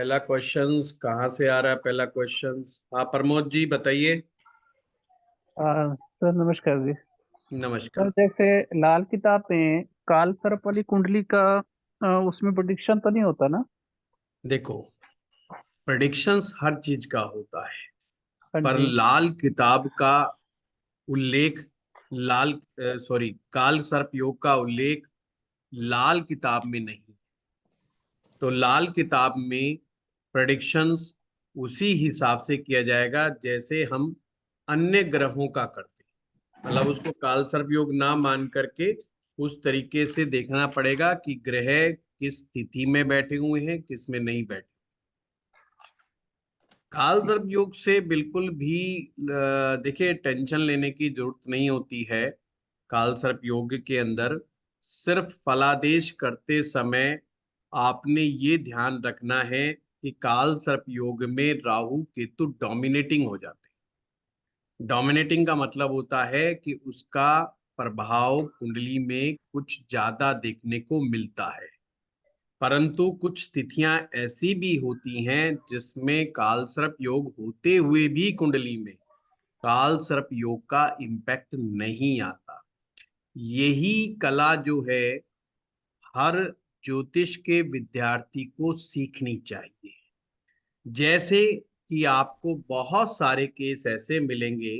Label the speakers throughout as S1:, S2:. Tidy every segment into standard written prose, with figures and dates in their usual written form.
S1: पहला क्वेश्चंस कहाँ से आ रहा है? पहला क्वेश्चंस, हाँ प्रमोद जी बताइए।
S2: सर नमस्कार जी। सर
S1: नमस्कार।
S2: जैसे लाल किताब में काल सर्प वाली कुंडली का उसमें प्रेडिक्शन तो नहीं होता ना?
S1: देखो, प्रेडिक्शंस हर चीज का होता है,
S2: हाँ
S1: पर
S2: जी।
S1: लाल किताब का उल्लेख, लाल सॉरी काल सर्प योग का उल्लेख लाल किताब में नहीं। तो लाल किताब में प्रेडिक्शंस उसी हिसाब से किया जाएगा जैसे हम अन्य ग्रहों का करते हैं। मतलब उसको काल सर्प योग ना मान करके उस तरीके से देखना पड़ेगा कि ग्रह किस स्थिति में बैठे हुए हैं, किस में नहीं बैठे। काल सर्प योग से बिल्कुल भी देखिए टेंशन लेने की जरूरत नहीं होती है। काल सर्प योग के अंदर सिर्फ फलादेश करते समय आपने ये ध्यान रखना है कि काल सर्प योग में राहु केतु डोमिनेटिंग हो जाते हैं। डोमिनेटिंग का मतलब होता है कि उसका प्रभाव कुंडली में कुछ ज्यादा देखने को मिलता है। परंतु कुछ स्थितियां ऐसी भी होती हैं जिसमें काल सर्प योग होते हुए भी कुंडली में काल सर्प योग का इम्पैक्ट नहीं आता। यही कला जो है हर ज्योतिष के विद्यार्थी को सीखनी चाहिए। जैसे कि आपको बहुत सारे केस ऐसे मिलेंगे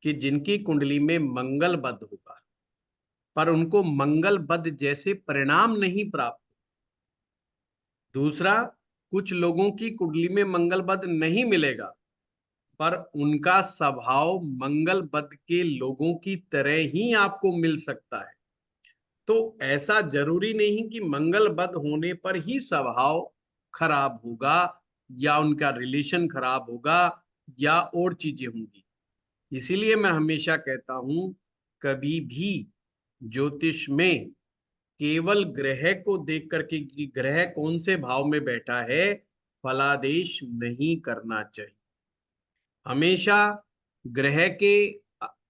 S1: कि जिनकी कुंडली में मंगल बद होगा, पर उनको मंगल बद जैसे परिणाम नहीं प्राप्त। दूसरा, कुछ लोगों की कुंडली में मंगल बद नहीं मिलेगा, पर उनका स्वभाव मंगल बद के लोगों की तरह ही आपको मिल सकता है। तो ऐसा जरूरी नहीं कि मंगल बद होने पर ही स्वभाव खराब होगा, या उनका रिलेशन खराब होगा, या और चीजें होंगी। इसीलिए मैं हमेशा कहता हूं, कभी भी ज्योतिष में केवल ग्रह को देख करके कि ग्रह कौन से भाव में बैठा है फलादेश नहीं करना चाहिए। हमेशा ग्रह के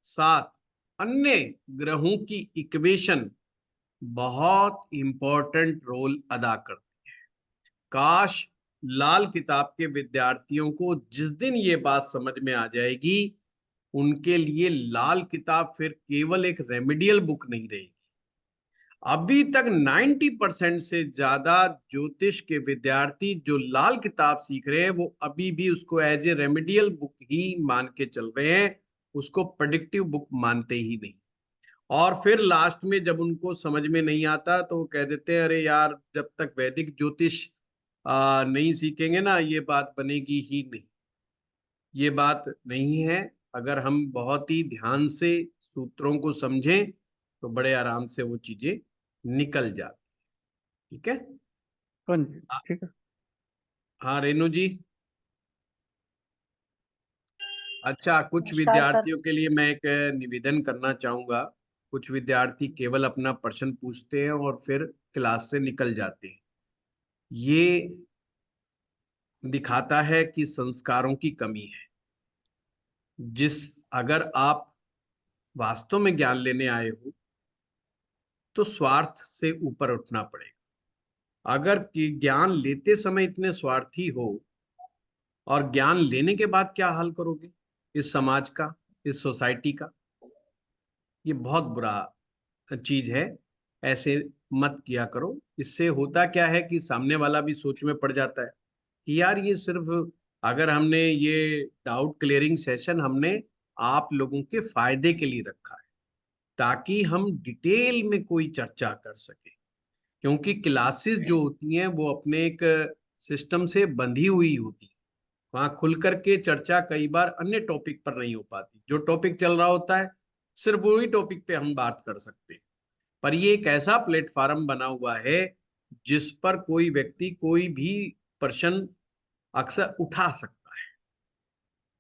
S1: साथ अन्य ग्रहों की इक्वेशन बहुत इंपॉर्टेंट रोल अदा करती है। काश लाल किताब के विद्यार्थियों को जिस दिन ये बात समझ में आ जाएगी, उनके लिए लाल किताब फिर केवल एक रेमेडियल बुक नहीं रहेगी। अभी तक 90% से ज्यादा ज्योतिष के विद्यार्थी जो लाल किताब सीख रहे हैं वो अभी भी उसको एज ए रेमेडियल बुक ही मान के चल रहे हैं, उसको प्रेडिक्टिव बुक मानते ही नहीं। और फिर लास्ट में जब उनको समझ में नहीं आता तो वो कह देते हैं, अरे यार जब तक वैदिक ज्योतिष नहीं सीखेंगे ना ये बात बनेगी ही नहीं। ये बात नहीं है। अगर हम बहुत ही ध्यान से सूत्रों को समझें तो बड़े आराम से वो चीजें निकल जाती। ठीक है।
S2: हाँ जी।
S1: हाँ।
S2: ठीक है।
S1: हाँ, रेणु जी। अच्छा, कुछ
S3: नमस्कार सर।
S1: विद्यार्थियों के लिए मैं एक निवेदन करना चाहूंगा। कुछ विद्यार्थी केवल अपना प्रश्न पूछते हैं और फिर क्लास से निकल जाते हैं। ये दिखाता है कि संस्कारों की कमी है। जिस अगर आप वास्तव में ज्ञान लेने आए हो तो स्वार्थ से ऊपर उठना पड़ेगा। अगर कि ज्ञान लेते समय इतने स्वार्थी हो और ज्ञान लेने के बाद क्या हाल करोगे इस समाज का, इस सोसाइटी का? ये बहुत बुरा चीज है। ऐसे मत किया करो। इससे होता क्या है कि सामने वाला भी सोच में पड़ जाता है कि यार ये सिर्फ, अगर हमने ये डाउट क्लियरिंग सेशन हमने आप लोगों के फायदे के लिए रखा है ताकि हम डिटेल में कोई चर्चा कर सके। क्योंकि क्लासेस जो होती हैं वो अपने एक सिस्टम से बंधी हुई होती है। वहां खुल करके चर्चा कई बार अन्य टॉपिक पर नहीं हो पाती। जो टॉपिक चल रहा होता है सिर्फ वही टॉपिक पे हम बात कर सकते हैं। पर ये एक ऐसा प्लेटफॉर्म बना हुआ है जिस पर कोई व्यक्ति कोई भी प्रश्न अक्सर उठा सकता है।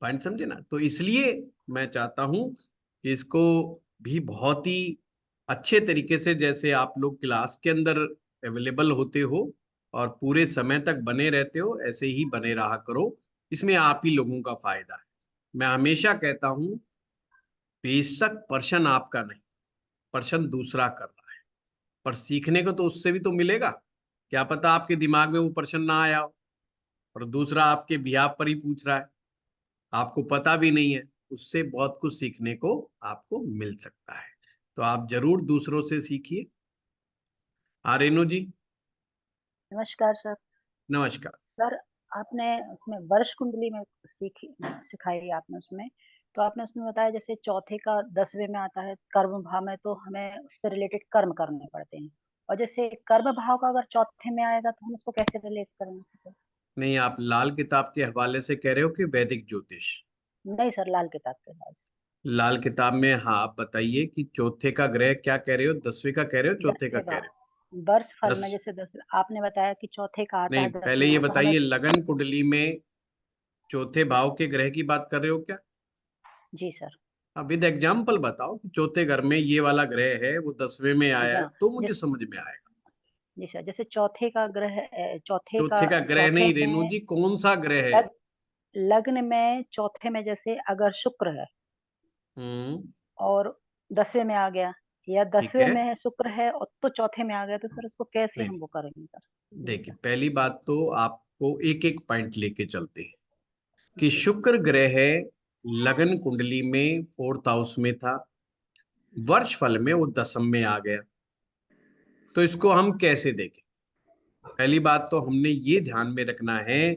S1: पॉइंट समझे ना? तो इसलिए मैं चाहता हूं कि इसको भी बहुत ही अच्छे तरीके से, जैसे आप लोग क्लास के अंदर अवेलेबल होते हो और पूरे समय तक बने रहते हो, ऐसे ही बने रहा करो। इसमें आप ही लोगों का फायदा है। मैं हमेशा कहता हूं, बेशक प्रश्न आपका नहीं, प्रश्न दूसरा कर रहा है, पर सीखने को तो उससे भी तो मिलेगा। क्या पता आपके दिमाग में वो प्रश्न ना आया हो, और दूसरा आपके बिहाफ पर ही पूछ रहा है, आपको पता भी नहीं है। उससे बहुत कुछ सीखने को आपको मिल सकता है। तो आप जरूर दूसरों से सीखिए। हाँ रेनू जी।
S3: नमस्कार सर।
S1: नमस्कार।
S3: सर, आपने उसमें वर्ष कुंडली में सिखाई आपने उसमें, तो आपने उसमें बताया जैसे चौथे का 10वें में आता है कर्म भाव में, तो हमें उससे रिलेटेड कर्म करने पड़ते हैं। और जैसे कर्म भाव का अगर चौथे में आएगा तो हम उसको कैसे रिलेट करेंगे सर?
S1: नहीं, आप लाल किताब के हवाले से कह रहे हो कि वैदिक ज्योतिष?
S3: नहीं सर, लाल किताब के पास।
S1: लाल किताब में, हाँ आप बताइए कि चौथे का ग्रह क्या कह रहे हो, 10वें का कह रहे हो, चौथे का
S3: 10वें
S1: कह
S3: भाव,
S1: रहे
S3: वर्ष
S1: हो?
S3: फल में
S1: 10।
S3: जैसे 10 आपने बताया कि चौथे का आता
S1: नहीं,
S3: है
S1: पहले
S3: 10वें
S1: ये
S3: में, तो हमें।
S1: बताइए लगन कुंडली में चौथे भाव के ग्रह की बात कर रहे हो क्या?
S3: जी सर।
S1: अब विद एग्जाम्पल बताओ कि चौथे घर में ये वाला ग्रह है, वो 10वें में आया है,
S3: हाँ,
S1: तो मुझे
S3: जिस
S1: समझ में आएगा।
S3: जी सर, जैसे चौथे का ग्रह
S1: चौथे का ग्रह
S3: चौथे
S1: नहीं रेणु
S3: में
S1: जी, कौन सा ग्रह है?
S3: लग, लग्न में चौथे में जैसे अगर शुक्र है
S1: हम्म।
S3: और 10वें में आ गया, या
S1: ठीक
S3: 10वें
S1: है।
S3: में शुक्र है और तो चौथे में आ गया, तो सर उसको कैसे
S1: नहीं
S3: हम वो करेंगे सर? जी
S1: देखिए,
S3: सर।
S1: पहली बात तो आपको एक एक पॉइंट लेके चलते हैं कि
S3: जी सर।
S1: शुक्र ग्रह लगन कुंडली में 4th हाउस में था, वर्ष फल में वो 10th में आ गया। तो इसको हम कैसे देखें? पहली बात तो हमने ये ध्यान में रखना है,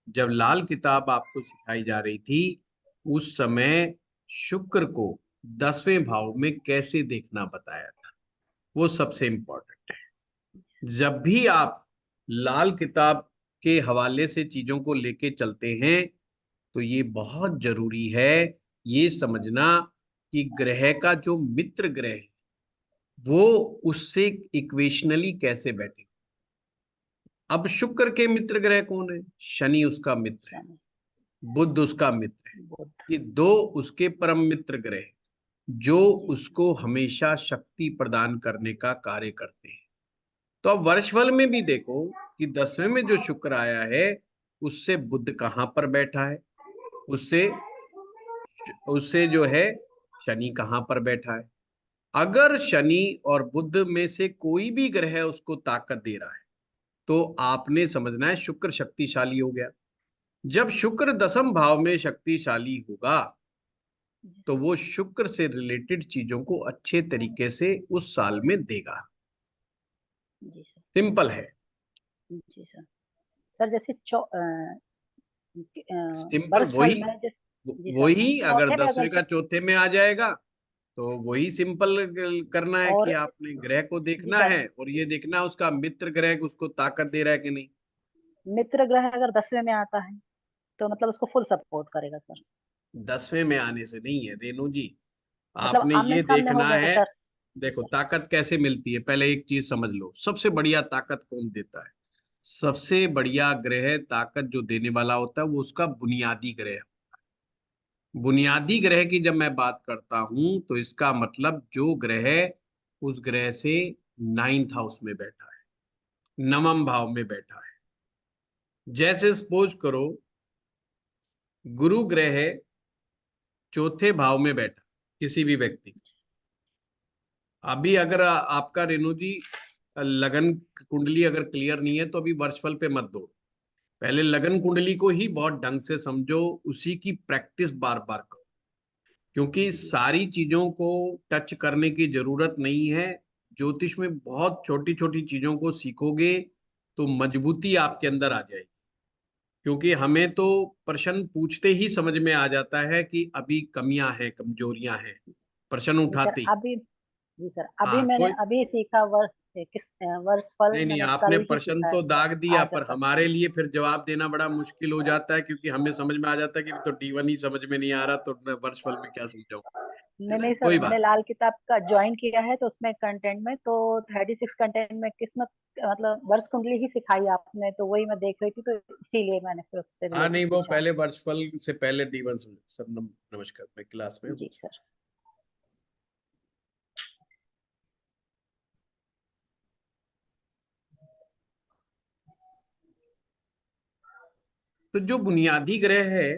S1: जब लाल किताब आपको सिखाई जा रही थी उस समय शुक्र को 10वें भाव में कैसे देखना बताया था, वो सबसे इंपॉर्टेंट है। जब भी आप लाल किताब के हवाले से चीजों को लेके चलते हैं तो ये बहुत जरूरी है ये समझना कि ग्रह का जो मित्र ग्रह है वो उससे इक्वेशनली कैसे बैठे। अब शुक्र के मित्र ग्रह कौन है? शनि उसका मित्र है,
S3: शनि,
S1: बुध उसका मित्र है।
S3: बुध।
S1: ये दो उसके परम मित्र ग्रह जो
S3: जी
S1: उसको हमेशा शक्ति प्रदान करने का कार्य करते हैं। तो अब वर्षफल में भी देखो कि 10वें में जो शुक्र आया है उससे बुध कहाँ पर बैठा है, उससे उससे जो है शनि कहाँ पर बैठा है। अगर शनि और बुध में से कोई भी ग्रह उसको ताकत दे रहा है तो आपने समझना है शुक्र शक्तिशाली हो गया। जब शुक्र 10th भाव में शक्तिशाली होगा तो वो शुक्र से रिलेटेड चीजों को अच्छे तरीके से उस साल में देगा।
S3: जी सर।
S1: सिंपल है।
S3: जी सर। सर जैसे
S1: सिंपल
S3: वर्ष फल
S1: वही,
S3: में जी सर,
S1: वही अगर
S3: चौथे में अगर
S1: 10वें का चौथे में आ जाएगा तो वही सिंपल करना है कि
S3: और
S1: आपने ग्रह को
S3: जी
S1: देखना
S3: सर,
S1: है और ये देखना है उसका मित्र ग्रह उसको ताकत दे रहा है कि नहीं।
S3: मित्र ग्रह अगर 10वें में आता है तो मतलब उसको फुल सपोर्ट करेगा सर?
S1: 10वें में आने से नहीं है रेणु जी,
S3: मतलब
S1: आपने
S3: आमने
S1: ये
S3: सामने हो
S1: देखना
S3: गए
S1: है।
S3: सर? जी
S1: देखो
S3: सर।
S1: ताकत कैसे मिलती है, पहले एक चीज समझ लो, सबसे बढ़िया ताकत कौन देता है? सबसे बढ़िया ग्रह ताकत जो देने वाला होता है वो उसका बुनियादी ग्रह। बुनियादी ग्रह की जब मैं बात करता हूं तो इसका मतलब जो ग्रह उस ग्रह से 9th हाउस में बैठा है, 9वें भाव में बैठा है। जैसे सपोज करो गुरु ग्रह चौथे भाव में बैठा किसी भी व्यक्ति का। अभी अगर आपका रेणु जी लगन कुंडली अगर क्लियर नहीं है तो अभी वर्षफल पे मत दो, पहले लगन कुंडली को ही बहुत ढंग से समझो, उसी की प्रैक्टिस बार बार करो, क्योंकि
S3: जी
S1: सारी चीजों को टच करने की जरूरत नहीं है। ज्योतिष में बहुत छोटी छोटी चीजों को सीखोगे तो मजबूती आपके अंदर आ जाएगी। क्योंकि हमें तो प्रश्न पूछते ही समझ में आ जाता है कि अभी कमियां हैं, कमजोरियां हैं, प्रश्न
S3: जी सर।
S1: उठाते ही।
S3: अभी जी सर, अभी
S1: हाँ
S3: मैंने
S1: कोई
S3: अभी सीखा वर्ष फल
S1: नहीं, नहीं
S3: मैंने
S1: आपने
S3: कल ही
S1: प्रश्न
S3: सीखा है
S1: तो
S3: सर,
S1: दाग दिया,
S3: आज
S1: पर
S3: तक।
S1: हमारे लिए फिर जवाब देना बड़ा मुश्किल हो जाता है क्योंकि हमें समझ में आ जाता है कि तो D1 ही समझ में नहीं आ रहा तो मैं वर्षफल में क्या समझाऊं। है
S3: नहीं
S1: ना,
S3: नहीं सर,
S1: कोई
S3: मैंने
S1: बात।
S3: लाल किताब का ज्वाइन किया है, तो उसमें कंटेंट में तो 36 कंटेंट में किस्मत मतलब वर्ष कुंडली ही सिखाई आपने, तो वही मैं देख रही थी, तो इसीलिए मैंने फिर उससे
S1: हाँ
S3: रिलेटेड
S1: नहीं, वो
S3: पूछा।
S1: पहले वर्षफल से पहले D1 समझ सर। नमस्कार, मैं क्लास में हूँ।
S3: जी सर।
S1: तो जो बुनियादी ग्रह है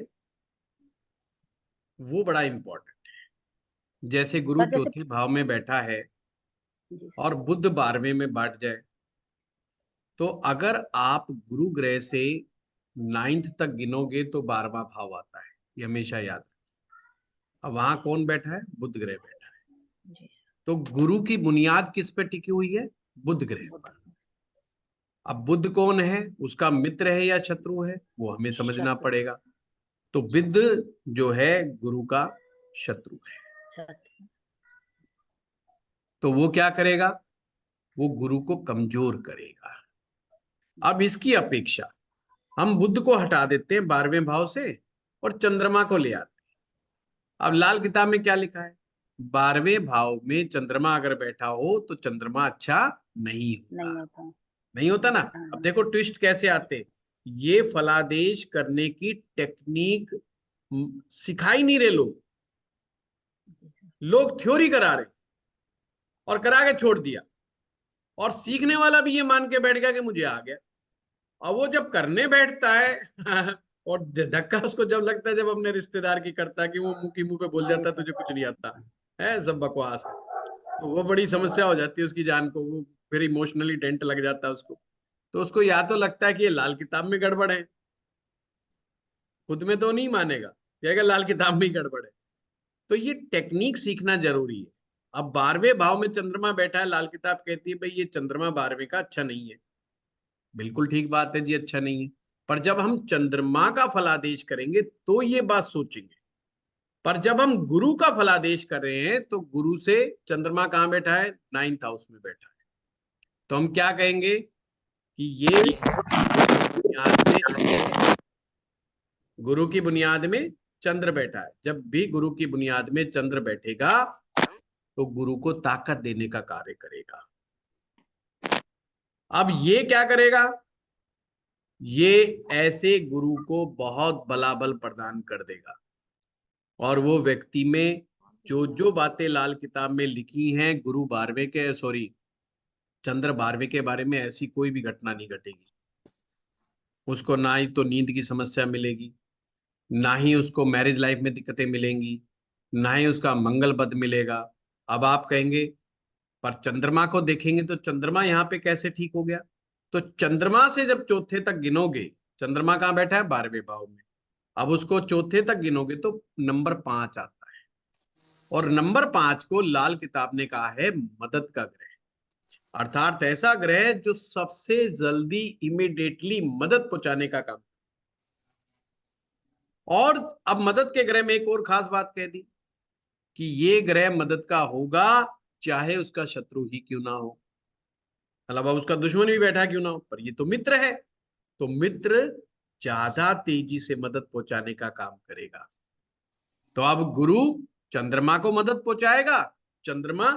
S1: वो बड़ा इंपॉर्टेंट है। जैसे गुरु
S3: सर जैसे
S1: चौथे भाव में बैठा है
S3: जी सर।
S1: और बुध 12वें में बैठ जाए, तो अगर आप गुरु ग्रह से 9th तक गिनोगे तो 12वां भाव आता है, ये हमेशा याद रखना। अब वहां कौन बैठा है? बुध ग्रह बैठा है।
S3: जी
S1: तो गुरु की बुनियाद किस पे टिकी हुई है? बुध ग्रह
S3: बुध
S1: पर। अब बुध कौन है? उसका मित्र है या शत्रु है, वो हमें समझना
S3: शत्रु
S1: पड़ेगा। तो बुध जो है गुरु का शत्रु है।
S3: शत्रु
S1: तो वो क्या करेगा? वो गुरु को कमजोर करेगा। अब इसकी अपेक्षा हम बुध को हटा देते हैं 12वें भाव से और चंद्रमा को ले आते हैं। अब लाल किताब में क्या लिखा है? 12वें भाव में चंद्रमा अगर बैठा हो तो चंद्रमा अच्छा नहीं
S3: नहीं
S1: होता।
S3: होता।
S1: नहीं होता ना। अब
S3: हाँ,
S1: देखो ट्विस्ट कैसे आते। ये फलादेश करने की टेक्निक सिखाई नहीं रहे लोग। लोग थ्योरी करा रहे और करा के छोड़ दिया, और सीखने वाला भी ये मान के बैठ गया कि मुझे आ गया। और वो जब करने बैठता है और धक्का उसको जब लगता है, जब अपने रिश्तेदार की करता है, कि वो मुंह की मुंह पे बोल
S3: वही
S1: जाता है
S3: सब।
S1: तुझे कुछ नहीं आता है, सब बकवास है। तो वो बड़ी समस्या हो जाती है उसकी जान को। वो फिर इमोशनली डेंट लग जाता है उसको। तो उसको या तो लगता है कि ये लाल किताब में गड़बड़ है, खुद में तो नहीं मानेगा, कहेगा लाल किताब में ही गड़बड़ है। तो ये टेक्निक सीखना जरूरी है। अब 12वें भाव में चंद्रमा बैठा है, लाल किताब कहती है भाई ये चंद्रमा 12वें का अच्छा नहीं है। बिल्कुल ठीक बात है जी, अच्छा नहीं है। पर जब हम चंद्रमा का फलादेश करेंगे तो ये बात सोचेंगे। पर जब हम गुरु का फलादेश कर रहे हैं तो गुरु से चंद्रमा कहां बैठा है? 9th हाउस में बैठा है। तो हम क्या कहेंगे कि ये बुनियाद में, गुरु की बुनियाद में चंद्र बैठा है। जब भी गुरु की बुनियाद में चंद्र बैठेगा तो गुरु को ताकत देने का कार्य करेगा। अब ये क्या करेगा? ये ऐसे गुरु को बहुत बला बल प्रदान कर देगा, और वो व्यक्ति में जो जो बातें लाल किताब में लिखी हैं गुरु 12वें के, सॉरी, चंद्र 12वें के बारे में, ऐसी कोई भी घटना नहीं घटेगी। उसको ना ही तो नींद की समस्या मिलेगी, ना ही उसको मैरिज लाइफ में दिक्कतें मिलेंगी, ना ही उसका मंगल बद मिलेगा। अब आप कहेंगे पर चंद्रमा को देखेंगे तो चंद्रमा यहाँ पे कैसे ठीक हो गया? तो चंद्रमा से जब चौथे तक गिनोगे, चंद्रमा कहाँ बैठा है? 12वें भाव में। अब उसको चौथे तक गिनोगे तो नंबर 5 आता है, और नंबर 5 को लाल किताब ने कहा है मदद का ग्रह। अर्थात ऐसा ग्रह जो सबसे जल्दी इमिडिएटली मदद पहुंचाने का काम। और अब मदद के ग्रह में एक और खास बात कह दी कि ये ग्रह मदद का होगा चाहे उसका शत्रु ही क्यों ना हो, मतलब अब उसका दुश्मन भी बैठा क्यों ना हो, पर ये तो मित्र है। तो मित्र ज्यादा तेजी से मदद पहुंचाने का काम करेगा। तो अब गुरु चंद्रमा को मदद पहुंचाएगा, चंद्रमा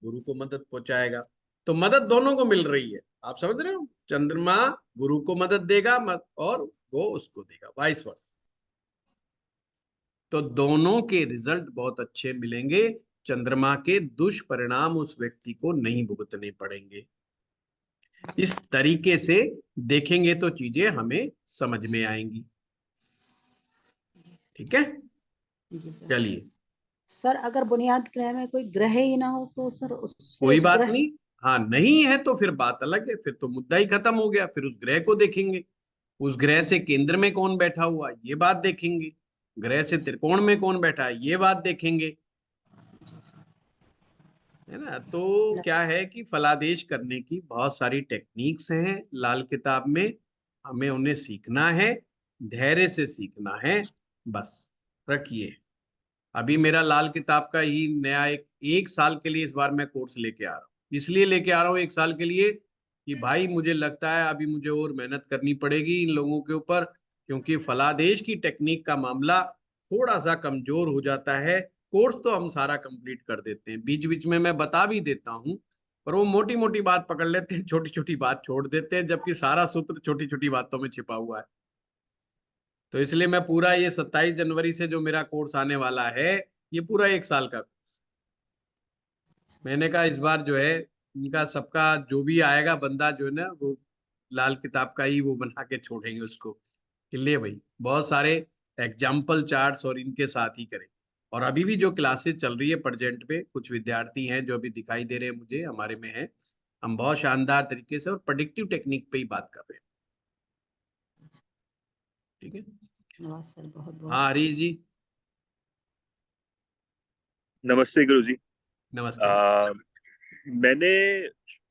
S1: गुरु को मदद पहुंचाएगा। तो मदद दोनों को मिल रही है। आप समझ रहे हो? चंद्रमा गुरु को मदद देगा और वो उसको देगा, वाइस वर्सा। तो दोनों के रिजल्ट बहुत अच्छे मिलेंगे। चंद्रमा के दुष्परिणाम उस व्यक्ति को नहीं भुगतने पड़ेंगे। इस तरीके से देखेंगे तो चीजें हमें समझ में आएंगी। ठीक है,
S3: जी सर।
S1: चलिए।
S3: सर अगर बुनियाद ग्रह में कोई ग्रह ही ना हो तो सर फिर
S1: कोई
S3: उस
S1: बात
S3: ग्रह।
S1: नहीं। हाँ, नहीं है तो फिर बात अलग है, फिर तो मुद्दा ही खत्म हो गया। फिर उस ग्रह को देखेंगे, उस ग्रह से केंद्र में कौन बैठा हुआ ये बात देखेंगे, ग्रह से त्रिकोण में कौन बैठा है ये बात देखेंगे, है ना। तो क्या है कि फलादेश करने की बहुत सारी टेक्निक्स हैं लाल किताब में, हमें उन्हें सीखना है, धैर्य से सीखना है। बस रखिए। अभी मेरा लाल किताब का ही नया एक साल के लिए इस बार मैं कोर्स लेके आ रहा हूँ। इसलिए लेके आ रहा हूँ एक साल के लिए कि भाई मुझे लगता है अभी मुझे और मेहनत करनी पड़ेगी इन लोगों के ऊपर, क्योंकि फलादेश की टेक्निक का मामला थोड़ा सा कमजोर हो जाता है। कोर्स तो हम सारा कंप्लीट कर देते हैं, बीच बीच में मैं बता भी देता हूँ, पर वो मोटी मोटी बात पकड़ लेते हैं, छोटी छोटी बात छोड़ देते हैं, जबकि सारा सूत्र छोटी छोटी बातों में छिपा हुआ है। तो इसलिए मैं पूरा ये 27 जनवरी से जो मेरा कोर्स आने वाला है, ये पूरा एक साल का कोर्स। मैंने कहा इस बार जो है इनका सबका जो भी आएगा बंदा जो है ना, वो लाल किताब का ही वो बना के छोड़ेंगे उसको कि ले भाई, बहुत सारे एग्जाम्पल चार्ट्स और इनके साथ ही करें। और अभी भी जो क्लासेस चल रही है प्रेजेंट पे, कुछ विद्यार्थी हैं जो अभी दिखाई दे रहे हैं मुझे, हमारे में है। हम बहुत शानदार तरीके से और प्रेडिक्टिव टेक्निक पे ही बात कर रहे हैं। ठीक है।
S3: धन्यवाद सर, बहुत बहुत।
S1: हाँ हरीश जी।
S4: नमस्ते गुरु जी।
S1: नमस्ते।
S4: मैंने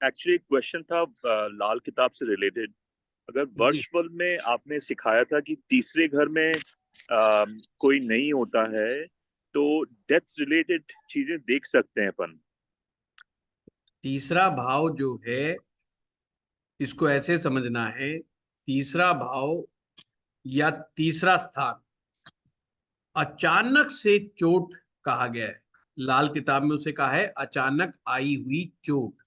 S4: एक्चुअली एक क्वेश्चन था लाल किताब से रिलेटेड। अगर
S1: जी
S4: वर्षफल में आपने सिखाया था कि तीसरे घर में कोई नहीं होता है तो डेथ रिलेटेड चीजें देख सकते हैं अपन।
S1: तीसरा भाव जो है, इसको ऐसे समझना है, तीसरा भाव या तीसरा स्थान अचानक से चोट कहा गया है। लाल किताब में उसे कहा है अचानक आई हुई चोट।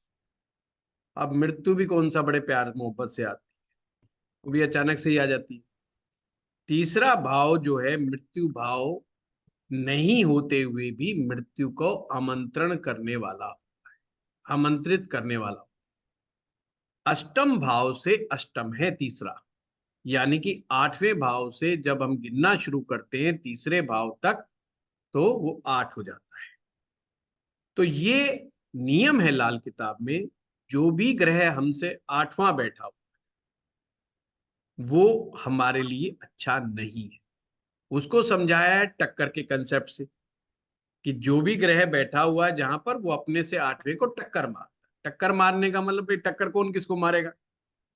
S1: अब मृत्यु भी कौन सा बड़े प्यार मोहब्बत से आती है, वो भी अचानक से ही आ जाती है। तीसरा भाव जो है मृत्यु भाव नहीं होते हुए भी मृत्यु को आमंत्रण करने वाला, आमंत्रित करने वाला। अष्टम भाव से अष्टम है तीसरा, यानी कि आठवें भाव से जब हम गिनना शुरू करते हैं तीसरे भाव तक, तो वो 8 हो जाता है। तो ये नियम है लाल किताब में, जो भी ग्रह हमसे 8वां बैठा हो वो हमारे लिए अच्छा नहीं है। उसको समझाया है टक्कर के कंसेप्ट से, कि जो भी ग्रह बैठा हुआ है जहां पर, वो अपने से 8वें को टक्कर मारता है। टक्कर मारने का मतलब भाई टक्कर कौन किसको मारेगा,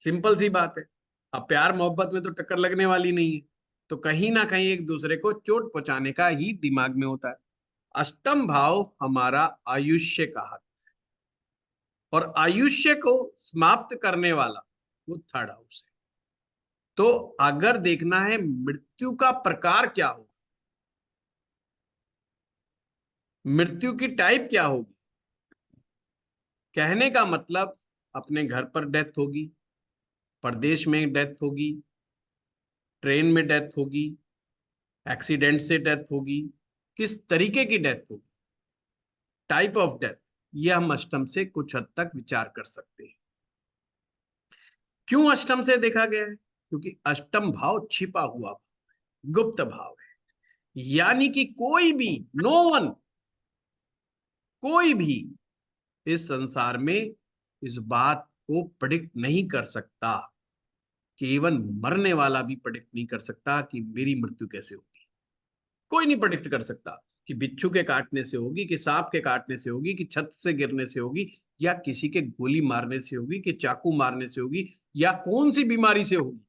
S1: सिंपल सी बात है। अब प्यार मोहब्बत में तो टक्कर लगने वाली नहीं है, तो कहीं ना कहीं एक दूसरे को चोट पहुंचाने का ही दिमाग में होता है। अष्टम भाव हमारा आयुष्य का हक, और आयुष्य को समाप्त करने वाला वो थर्ड हाउस है। तो अगर देखना है मृत्यु का प्रकार क्या होगा, मृत्यु की टाइप क्या होगी, कहने का मतलब अपने घर पर डेथ होगी, परदेश में डेथ होगी, ट्रेन में डेथ होगी, एक्सीडेंट से डेथ होगी, किस तरीके की डेथ होगी, टाइप ऑफ डेथ, ये हम अष्टम से कुछ हद तक विचार कर सकते हैं। क्यों अष्टम से देखा गया है? क्योंकि अष्टम भाव छिपा हुआ भाव, गुप्त भाव है। यानी कि कोई भी, नो वन, कोई भी इस संसार में इस बात को प्रेडिक्ट नहीं कर सकता, कि इवन मरने वाला भी प्रेडिक्ट नहीं कर सकता कि मेरी मृत्यु कैसे होगी। कोई नहीं प्रेडिक्ट कर सकता कि बिच्छू के काटने से होगी, कि सांप के काटने से होगी, कि छत से गिरने से होगी, या किसी के गोली मारने से होगी, कि चाकू मारने से होगी, या कौन सी बीमारी से होगी।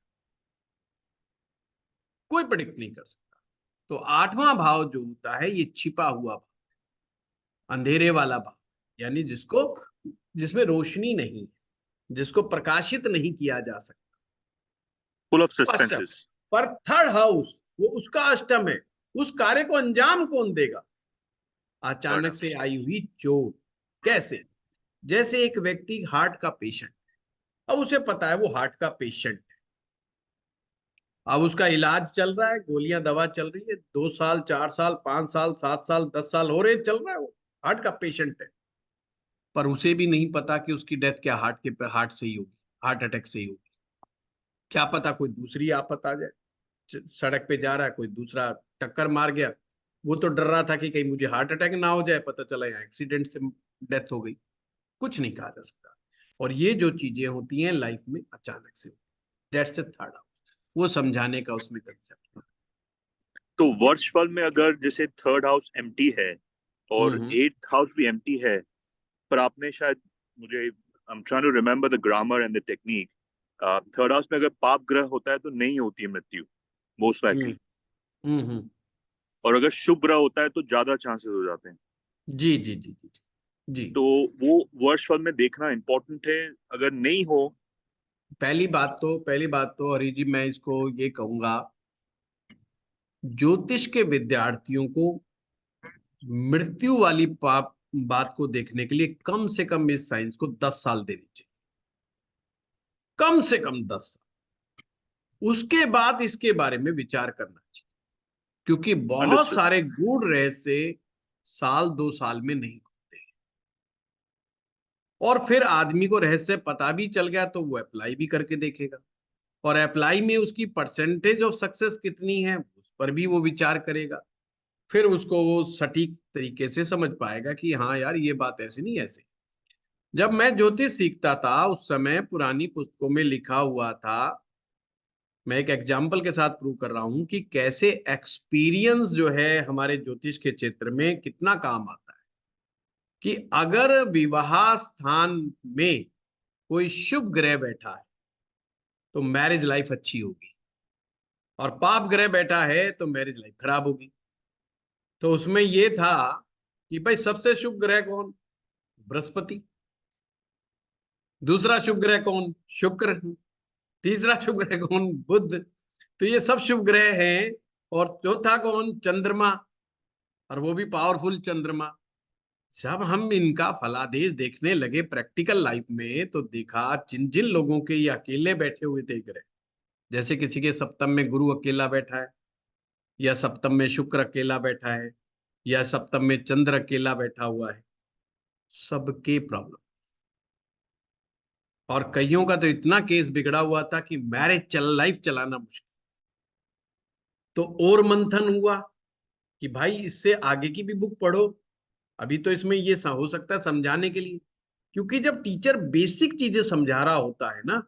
S1: कोई प्रेडिक्ट नहीं कर सकता। तो 8वां भाव जो होता है ये छिपा हुआ भाव, अंधेरे वाला भाव, यानी जिसमें रोशनी नहीं है, जिसको प्रकाशित नहीं किया जा सकता।
S4: फुल ऑफ
S1: अष्टम,
S4: सस्पेंसेस।
S1: पर थर्ड हाउस वो उसका अष्टम है, उस कार्य को अंजाम कौन देगा? अचानक से आई हुई चोट। कैसे? जैसे एक व्यक्ति हार्ट का पेशेंट, अब उसे पता है वो हार्ट का पेशेंट है, अब उसका इलाज चल रहा है, गोलियां दवा चल रही है, 2 साल 4 साल 5 साल 7 साल 10 साल हो रहे, चल रहा है, वो हार्ट का पेशेंट है। पर उसे भी नहीं पता कि उसकी डेथ क्या हार्ट से ही होगी, हार्ट अटैक से ही होगी। क्या पता कोई दूसरी आफत आ जाए, सड़क पे जा रहा है कोई दूसरा टक्कर मार गया, वो तो डर रहा था कि कहीं मुझे हार्ट अटैक ना हो जाए, पता चला यहाँ एक्सीडेंट से डेथ हो गई। कुछ नहीं कहा जा सकता। और ये जो चीजें होती हैं लाइफ में अचानक से, दैट्स ए थर्ड हाउस, वो समझाने का उसमें कंसेप्ट।
S4: तो वर्षफल में अगर जैसे थर्ड हाउस एम्प्टी है और
S1: हम्म।
S4: एट्थ हाउस भी एम्प्टी है, पर आपने शायद, मुझे I am trying to remember the grammar and the technique, third house में अगर पाप ग्रह होता है तो नहीं होती है मृत्यु मोस्ट
S1: हम्म।
S4: लाइकली,
S1: हम्म।
S4: और अगर शुभ ग्रह होता है तो ज्यादा चांसेस हो जाते हैं।
S1: जी जी जी जी जी।
S4: तो वो वर्षफल में देखना इंपॉर्टेंट है। अगर नहीं हो,
S1: पहली बात तो हरी जी, मैं इसको ये कहूंगा, ज्योतिष के विद्यार्थियों को मृत्यु वाली पाप बात को देखने के लिए कम से कम इस साइंस को 10 साल देनी चाहिए, कम से कम 10 साल। उसके बाद इसके बारे में विचार करना चाहिए, क्योंकि बहुत
S4: अंडरस्टूड।
S1: सारे गूढ़ रहस्य साल 2 साल में नहीं खुलते हैं। और फिर आदमी को रहस्य पता भी चल गया तो वो अप्लाई भी करके देखेगा, और अप्लाई में उसकी परसेंटेज ऑफ सक्सेस कितनी है उस पर भी वो विचार करेगा। फिर उसको वो सटीक तरीके से समझ पाएगा कि हाँ यार ये बात ऐसी नहीं ऐसे। जब मैं ज्योतिष सीखता था उस समय पुरानी पुस्तकों में लिखा हुआ था मैं एक एग्जाम्पल के साथ प्रूव कर रहा हूं कि कैसे एक्सपीरियंस जो है हमारे ज्योतिष के क्षेत्र में कितना काम आता है। कि अगर विवाह स्थान में कोई शुभ ग्रह बैठा है तो मैरिज लाइफ अच्छी होगी, और पाप ग्रह बैठा है तो मैरिज लाइफ खराब होगी। तो उसमें ये था कि भाई सबसे शुभ ग्रह कौन? बृहस्पति। दूसरा शुभ ग्रह कौन? शुक्र। तीसरा शुभ ग्रह कौन? बुध। तो ये सब शुभ ग्रह हैं। और चौथा कौन? चंद्रमा, और वो भी पावरफुल चंद्रमा। जब हम इनका फलादेश देखने लगे प्रैक्टिकल लाइफ में, तो देखा जिन जिन लोगों के ये अकेले बैठे हुए थे ग्रह, जैसे किसी के सप्तम में गुरु अकेला बैठा है, या सप्तम में शुक्र अकेला बैठा है, या सप्तम में चंद्र अकेला बैठा हुआ है, सबके प्रॉब्लम। और कईयों का तो इतना केस बिगड़ा हुआ था कि मैरिज लाइफ चलाना मुश्किल। तो और मंथन हुआ कि भाई इससे आगे की भी बुक पढ़ो। अभी तो इसमें ये हो सकता है समझाने के लिए, क्योंकि जब टीचर बेसिक चीजें समझा रहा होता है ना,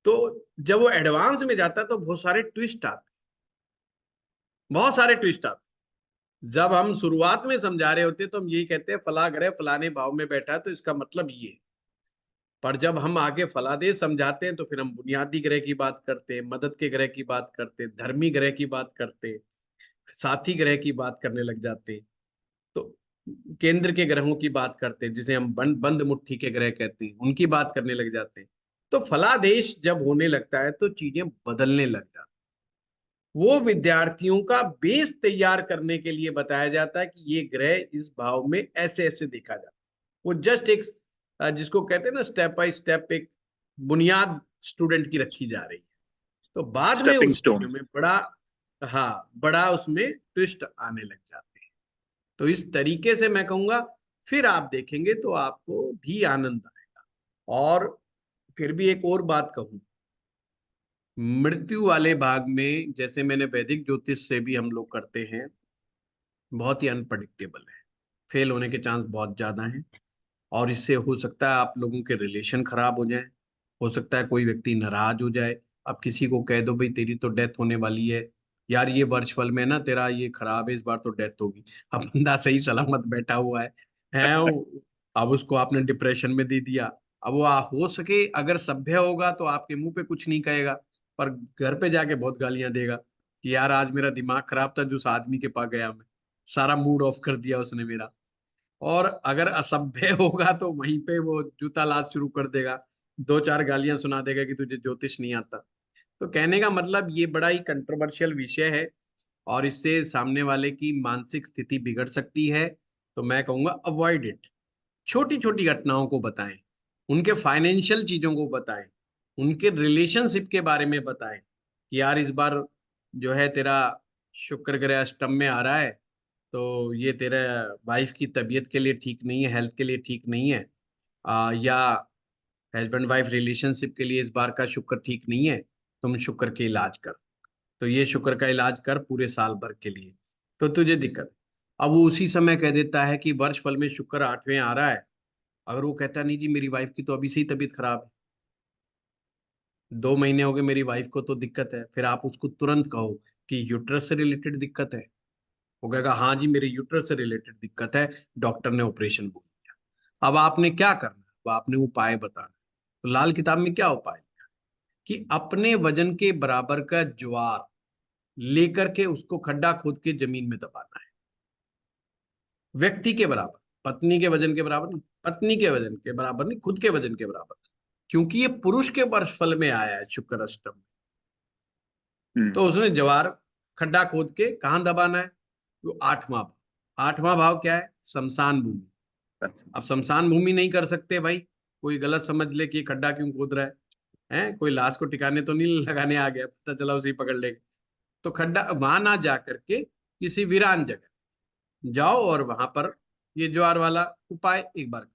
S1: तो जब वो एडवांस में जाता है तो बहुत सारे ट्विस्ट आते हैं, बहुत सारे ट्विस्ट आते हैं। जब हम शुरुआत में समझा रहे होते तो हम यही कहते हैं फला ग्रह फलाने भाव में बैठा है तो इसका मतलब ये है। पर जब हम आगे फलादेश समझाते हैं तो फिर हम बुनियादी ग्रह की बात करते हैं, मदद के ग्रह की बात करते हैं, धर्मी ग्रह की बात करते हैं, साथी ग्रह की बात करने लग जाते हैं। तो केंद्र के ग्रहों की बात करते हैं, जिसे हम बंद मुट्ठी के ग्रह कहते हैं, उनकी बात करने लग जाते हैं। तो फलादेश जब होने लगता है तो चीजें बदलने लग जाती हैं। वो विद्यार्थियों का बेस तैयार करने के लिए बताया जाता है कि ये ग्रह इस भाव में ऐसे ऐसे देखा जाता है। वो जस्ट एक जिसको कहते हैं ना स्टेप बाय स्टेप एक बुनियाद स्टूडेंट की रखी जा रही है। तो बाद में
S4: स्टेपिंग
S1: उस चीजों
S4: स्टोन।
S1: में बड़ा उसमें ट्विस्ट आने लग जाते हैं। तो इस तरीके से मैं कहूंगा, फिर आप देखेंगे तो आपको भी आनंद आएगा। और फिर भी एक और बात कहूं, मृत्यु वाले भाग में जैसे मैंने वैदिक ज्योतिष से भी हम लोग करते हैं, बहुत ही अनप्रडिक्टेबल है, फेल होने के चांस बहुत ज्यादा हैं। और इससे हो सकता है आप लोगों के रिलेशन खराब हो जाए, हो सकता है कोई व्यक्ति नाराज हो जाए। अब किसी को कह दो भाई तेरी तो डेथ होने वाली है, यार ये वर्षफल में ना तेरा ये खराब है, इस बार तो डेथ होगी। अब बंदा सही सलामत बैठा हुआ है अब उसको आपने डिप्रेशन में दे दिया। अब वो हो सके अगर सभ्य होगा तो आपके मुंह पे कुछ नहीं कहेगा, पर घर पे जाके बहुत गालियां देगा कि यार आज मेरा दिमाग खराब था, जिस आदमी के पास गया मैं, सारा मूड ऑफ कर दिया उसने मेरा। और अगर असभ्य होगा तो वहीं पे वो जूता लाज शुरू कर देगा, दो चार गालियां सुना देगा कि तुझे ज्योतिष नहीं आता। तो कहने का मतलब ये बड़ा ही कंट्रोवर्शियल विषय है, और इससे सामने वाले की मानसिक स्थिति बिगड़ सकती है। तो मैं कहूंगा अवॉइड इट। छोटी छोटी घटनाओं को बताएं, उनके फाइनेंशियल चीजों को बताएं, उनके रिलेशनशिप के बारे में बताएं कि यार इस बार जो है तेरा शुक्र ग्रह अष्टम में आ रहा है, तो ये तेरा वाइफ की तबीयत के लिए ठीक नहीं है, हेल्थ के लिए ठीक नहीं है। या हस्बैंड वाइफ रिलेशनशिप के लिए इस बार का शुक्र ठीक नहीं है, तुम शुक्र के इलाज कर। तो ये शुक्र का इलाज कर पूरे साल भर के लिए, तो तुझे दिक्कत। अब वो उसी समय कह देता है कि वर्ष फल में शुक्र 8वें आ रहा है। अगर वो कहता नहीं जी मेरी वाइफ की तो अभी से ही तबीयत खराब है, 2 महीने हो गए मेरी वाइफ को तो दिक्कत है, फिर आप उसको तुरंत कहो कि यूट्रस से रिलेटेड दिक्कत है। वो कहेगा हाँ जी मेरी यूट्रस से रिलेटेड दिक्कत है, डॉक्टर ने ऑपरेशन बोल दिया। अब आपने क्या करना है? वो आपने उपाय बताना है। तो लाल किताब में क्या उपाय है कि अपने वजन के बराबर का ज्वार लेकर के उसको खड्डा खोद के जमीन में दबाना है। व्यक्ति के बराबर, पत्नी के वजन के बराबर नहीं, पत्नी के वजन के बराबर नहीं, खुद के वजन के बराबर। क्योंकि ये पुरुष के वर्षफल में आया है शुक्र अष्टम में। तो उसने ज्वार खड्डा खोद के कहाँ दबाना है? तो 8वां भाव। 8वां भाव क्या है? शमशान भूमि। अब शमशान भूमि नहीं कर सकते भाई, कोई गलत समझ ले कि ये खड्डा क्यों खोद रहा है, कोई लाश को ठिकाने तो नहीं लगाने आ गया, पता चला उसे ही पकड़ लेगा। तो खड्डा वहां ना जा करके किसी वीरान जगह जाओ, और वहां पर ये ज्वार वाला उपाय एक बार,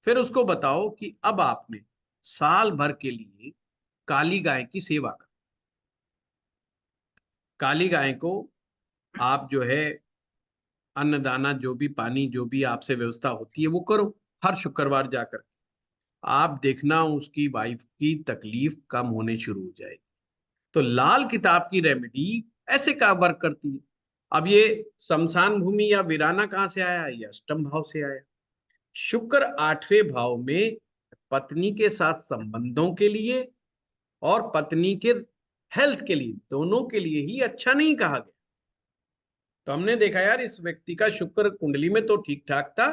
S1: फिर उसको बताओ कि अब आपने साल भर के लिए काली गाय की सेवा कर। काली गाय को आप जो है अन्नदाना, जो भी पानी, जो भी आपसे व्यवस्था होती है वो करो हर शुक्रवार जाकर। आप देखना उसकी वाइफ की तकलीफ कम होने शुरू हो जाएगी। तो लाल किताब की रेमेडी ऐसे का वर्क करती है। अब ये शमशान भूमि या वीराना कहाँ से आया? ये अष्टम भाव से आया। शुक्र 8वें भाव में पत्नी के साथ संबंधों के लिए और पत्नी के हेल्थ के लिए, दोनों के लिए ही अच्छा नहीं कहा गया। तो हमने देखा यार इस व्यक्ति का शुक्र कुंडली में तो ठीक ठाक था,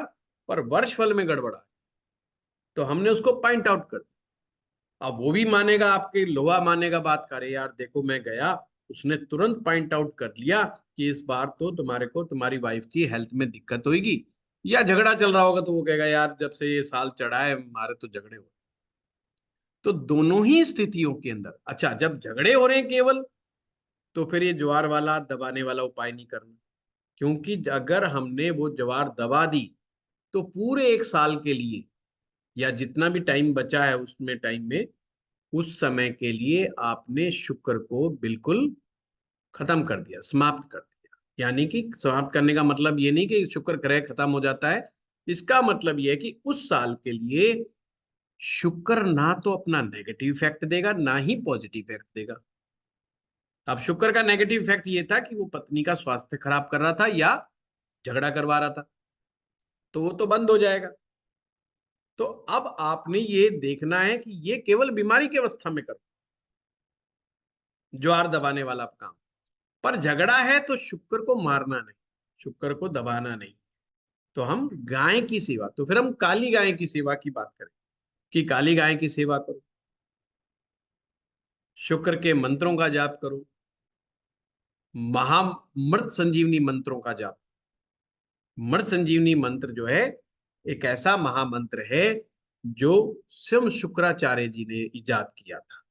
S1: पर वर्ष फल में गड़बड़ा, तो हमने उसको पॉइंट आउट कर दिया। अब वो भी मानेगा, आपके लोहा मानेगा बात करे, यार देखो मैं गया, उसने तुरंत पॉइंट आउट कर लिया कि इस बार तो तुम्हारे को तुम्हारी वाइफ की हेल्थ में दिक्कत होगी, या झगड़ा चल रहा होगा तो वो कहेगा यार जब से ये साल चढ़ा है हमारे तो झगड़े हो। तो दोनों ही स्थितियों के अंदर, अच्छा जब झगड़े हो रहे हैं केवल, तो फिर ये ज्वार वाला दबाने वाला उपाय नहीं करना, क्योंकि अगर हमने वो ज्वार दबा दी तो पूरे 1 साल के लिए या जितना भी टाइम बचा है उसमें टाइम में, उस समय के लिए आपने शुक्र को बिल्कुल खत्म कर दिया, समाप्त कर दिया। यानी कि समाप्त करने का मतलब ये नहीं कि शुक्र ग्रह खत्म हो जाता है, इसका मतलब ये है कि उस साल के लिए शुक्र ना तो अपना नेगेटिव इफेक्ट देगा ना ही पॉजिटिव इफेक्ट देगा। अब शुक्र का नेगेटिव इफेक्ट ये था कि वो पत्नी का स्वास्थ्य खराब कर रहा था या झगड़ा करवा रहा था, तो वो तो बंद हो जाएगा। तो अब आपने ये देखना है कि ये केवल बीमारी की अवस्था में कर ज्वार दबाने वाला काम, पर झगड़ा है तो शुक्र को मारना नहीं, शुक्र को दबाना नहीं। तो हम गाय की सेवा, तो फिर हम काली गाय की सेवा की बात करें कि काली गाय की सेवा करो, शुक्र के मंत्रों का जाप करो, महामृत संजीवनी मंत्रों का जाप। मृत संजीवनी मंत्र जो है एक ऐसा महामंत्र है जो स्वयं शुक्राचार्य जी ने इजाद किया था,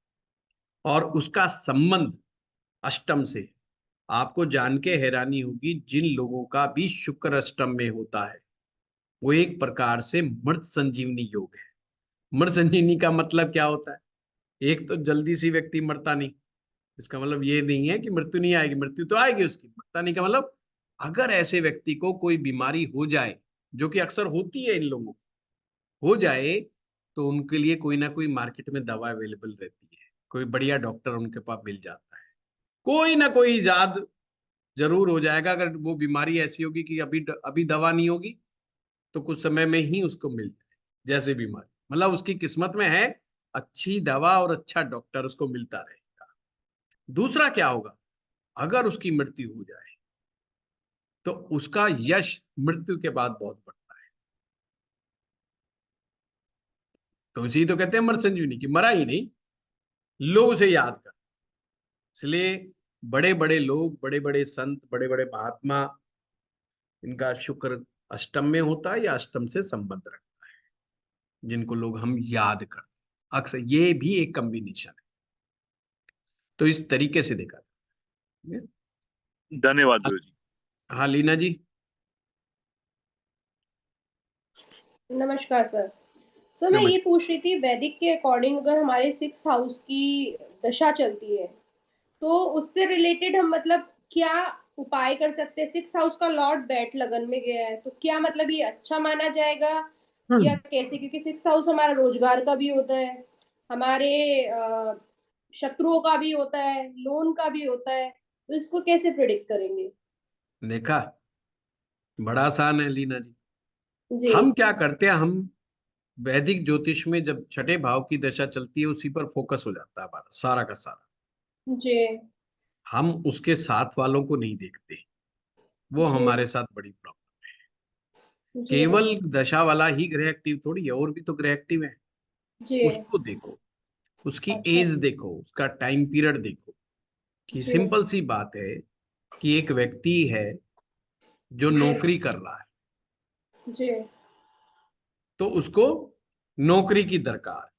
S1: और उसका संबंध अष्टम से। आपको जान के हैरानी होगी, जिन लोगों का भी शुक्र अष्टम में होता है वो एक प्रकार से मृत संजीवनी योग है। मृत संजीवनी का मतलब क्या होता है? एक तो जल्दी से व्यक्ति मरता नहीं, इसका मतलब ये नहीं है कि मृत्यु नहीं आएगी, मृत्यु तो आएगी उसकी, मरता नहीं का मतलब अगर ऐसे व्यक्ति को कोई बीमारी हो जाए, जो कि अक्सर होती है इन लोगों को, हो जाए तो उनके लिए कोई ना कोई मार्केट में दवा अवेलेबल रहती है, कोई बढ़िया डॉक्टर उनके पास मिल जाता है, कोई ना कोई इजाद जरूर हो जाएगा। अगर वो बीमारी ऐसी होगी कि अभी अभी दवा नहीं होगी तो कुछ समय में ही उसको मिल जाए, जैसे बीमारी, मतलब उसकी किस्मत में है, अच्छी दवा और अच्छा डॉक्टर उसको मिलता रहेगा। दूसरा क्या होगा, अगर उसकी मृत्यु हो जाए तो उसका यश मृत्यु के बाद बहुत बढ़ता है। तो इसी तो कहते हैं मृत संजीवनी की, मरा ही नहीं, लोग उसे याद कर। इसलिए बड़े बड़े लोग, बड़े बड़े संत, बड़े बड़े महात्मा, इनका शुक्र अष्टम में होता है या अष्टम से संबंध रखता है, जिनको लोग हम याद करते हैं। अक्सर ये भी एक कॉम्बिनेशन है। तो इस तरीके से देखा जाए।
S4: धन्यवाद गुरु जी।
S1: हाँ लीना जी।
S5: नमस्कार सर। सर मैं ये पूछ रही थी, वैदिक के अकॉर्डिंग अगर हमारे 6th हाउस की दशा चलती है तो उससे रिलेटेड हम मतलब क्या उपाय कर सकते हैं? 6th हाउस का लॉर्ड बैठ लगन में गया है तो क्या मतलब ये अच्छा माना जाएगा या कैसे? क्योंकि 6th हाउस हमारा रोजगार का भी होता है, हमारे शत्रुओं का भी होता है, लोन का भी होता है, तो इसको कैसे प्रिडिक्ट करेंगे?
S1: देखा, बड़ा आसान है लीना जी।
S5: जी
S1: हम क्या करते हैं, हम वैदिक ज्योतिष में जब छठे भाव की दशा चलती है उसी पर फोकस हो जाता है हमारा सारा का सारा।
S5: जी
S1: हम उसके साथ वालों को नहीं देखते, वो
S5: जी
S1: हमारे साथ बड़ी प्रॉब्लम।
S5: जी
S1: केवल दशा वाला ही ग्रह एक्टिव थोड़ी है, और भी तो ग्रह एक्टिव है।
S5: जी
S1: उसको देखो, उसकी
S5: अच्छा
S1: एज देखो, उसका टाइम पीरियड देखो। कि
S5: जी
S1: सिंपल सी बात है कि एक व्यक्ति है जो नौकरी कर रहा है,
S5: जी
S1: तो उसको नौकरी की दरकार है,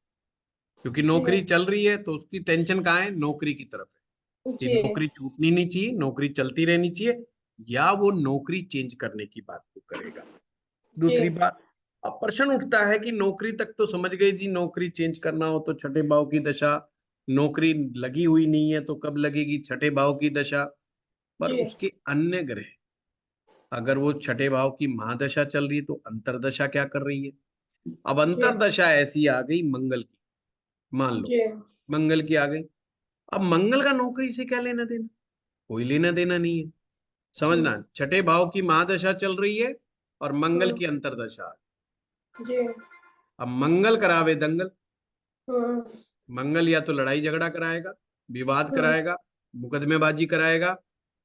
S1: क्योंकि
S5: जी
S1: नौकरी चल रही है तो उसकी टेंशन कहाँ है? नौकरी की तरफ है कि
S5: जी
S1: नौकरी छूटनी नहीं चाहिए, नौकरी चलती रहनी चाहिए, या वो नौकरी चेंज करने की बात को करेगा।
S5: जी
S1: दूसरी बात, अब प्रश्न उठता है कि नौकरी तक तो समझ गए जी, नौकरी चेंज करना हो तो छठे भाव की दशा, नौकरी लगी हुई नहीं है तो कब लगेगी? छठे भाव की दशा। पर
S5: जी
S1: उसके अन्य ग्रह, अगर वो छठे भाव की महादशा चल रही है तो अंतरदशा क्या कर रही है? अब
S5: जी
S1: अंतरदशा ऐसी आ गई मंगल की, मान लो
S5: जी
S1: मंगल की आ गई, अब मंगल का नौकरी से क्या लेना देना, कोई लेना देना नहीं है। समझना, छठे भाव की महादशा चल रही है और मंगल की अंतर्दशा है।
S5: जी।
S1: अब मंगल करावे दंगल,
S5: हम्म।
S1: मंगल या तो लड़ाई झगड़ा कराएगा, विवाद
S5: हम्म।
S1: कराएगा, मुकदमेबाजी कराएगा,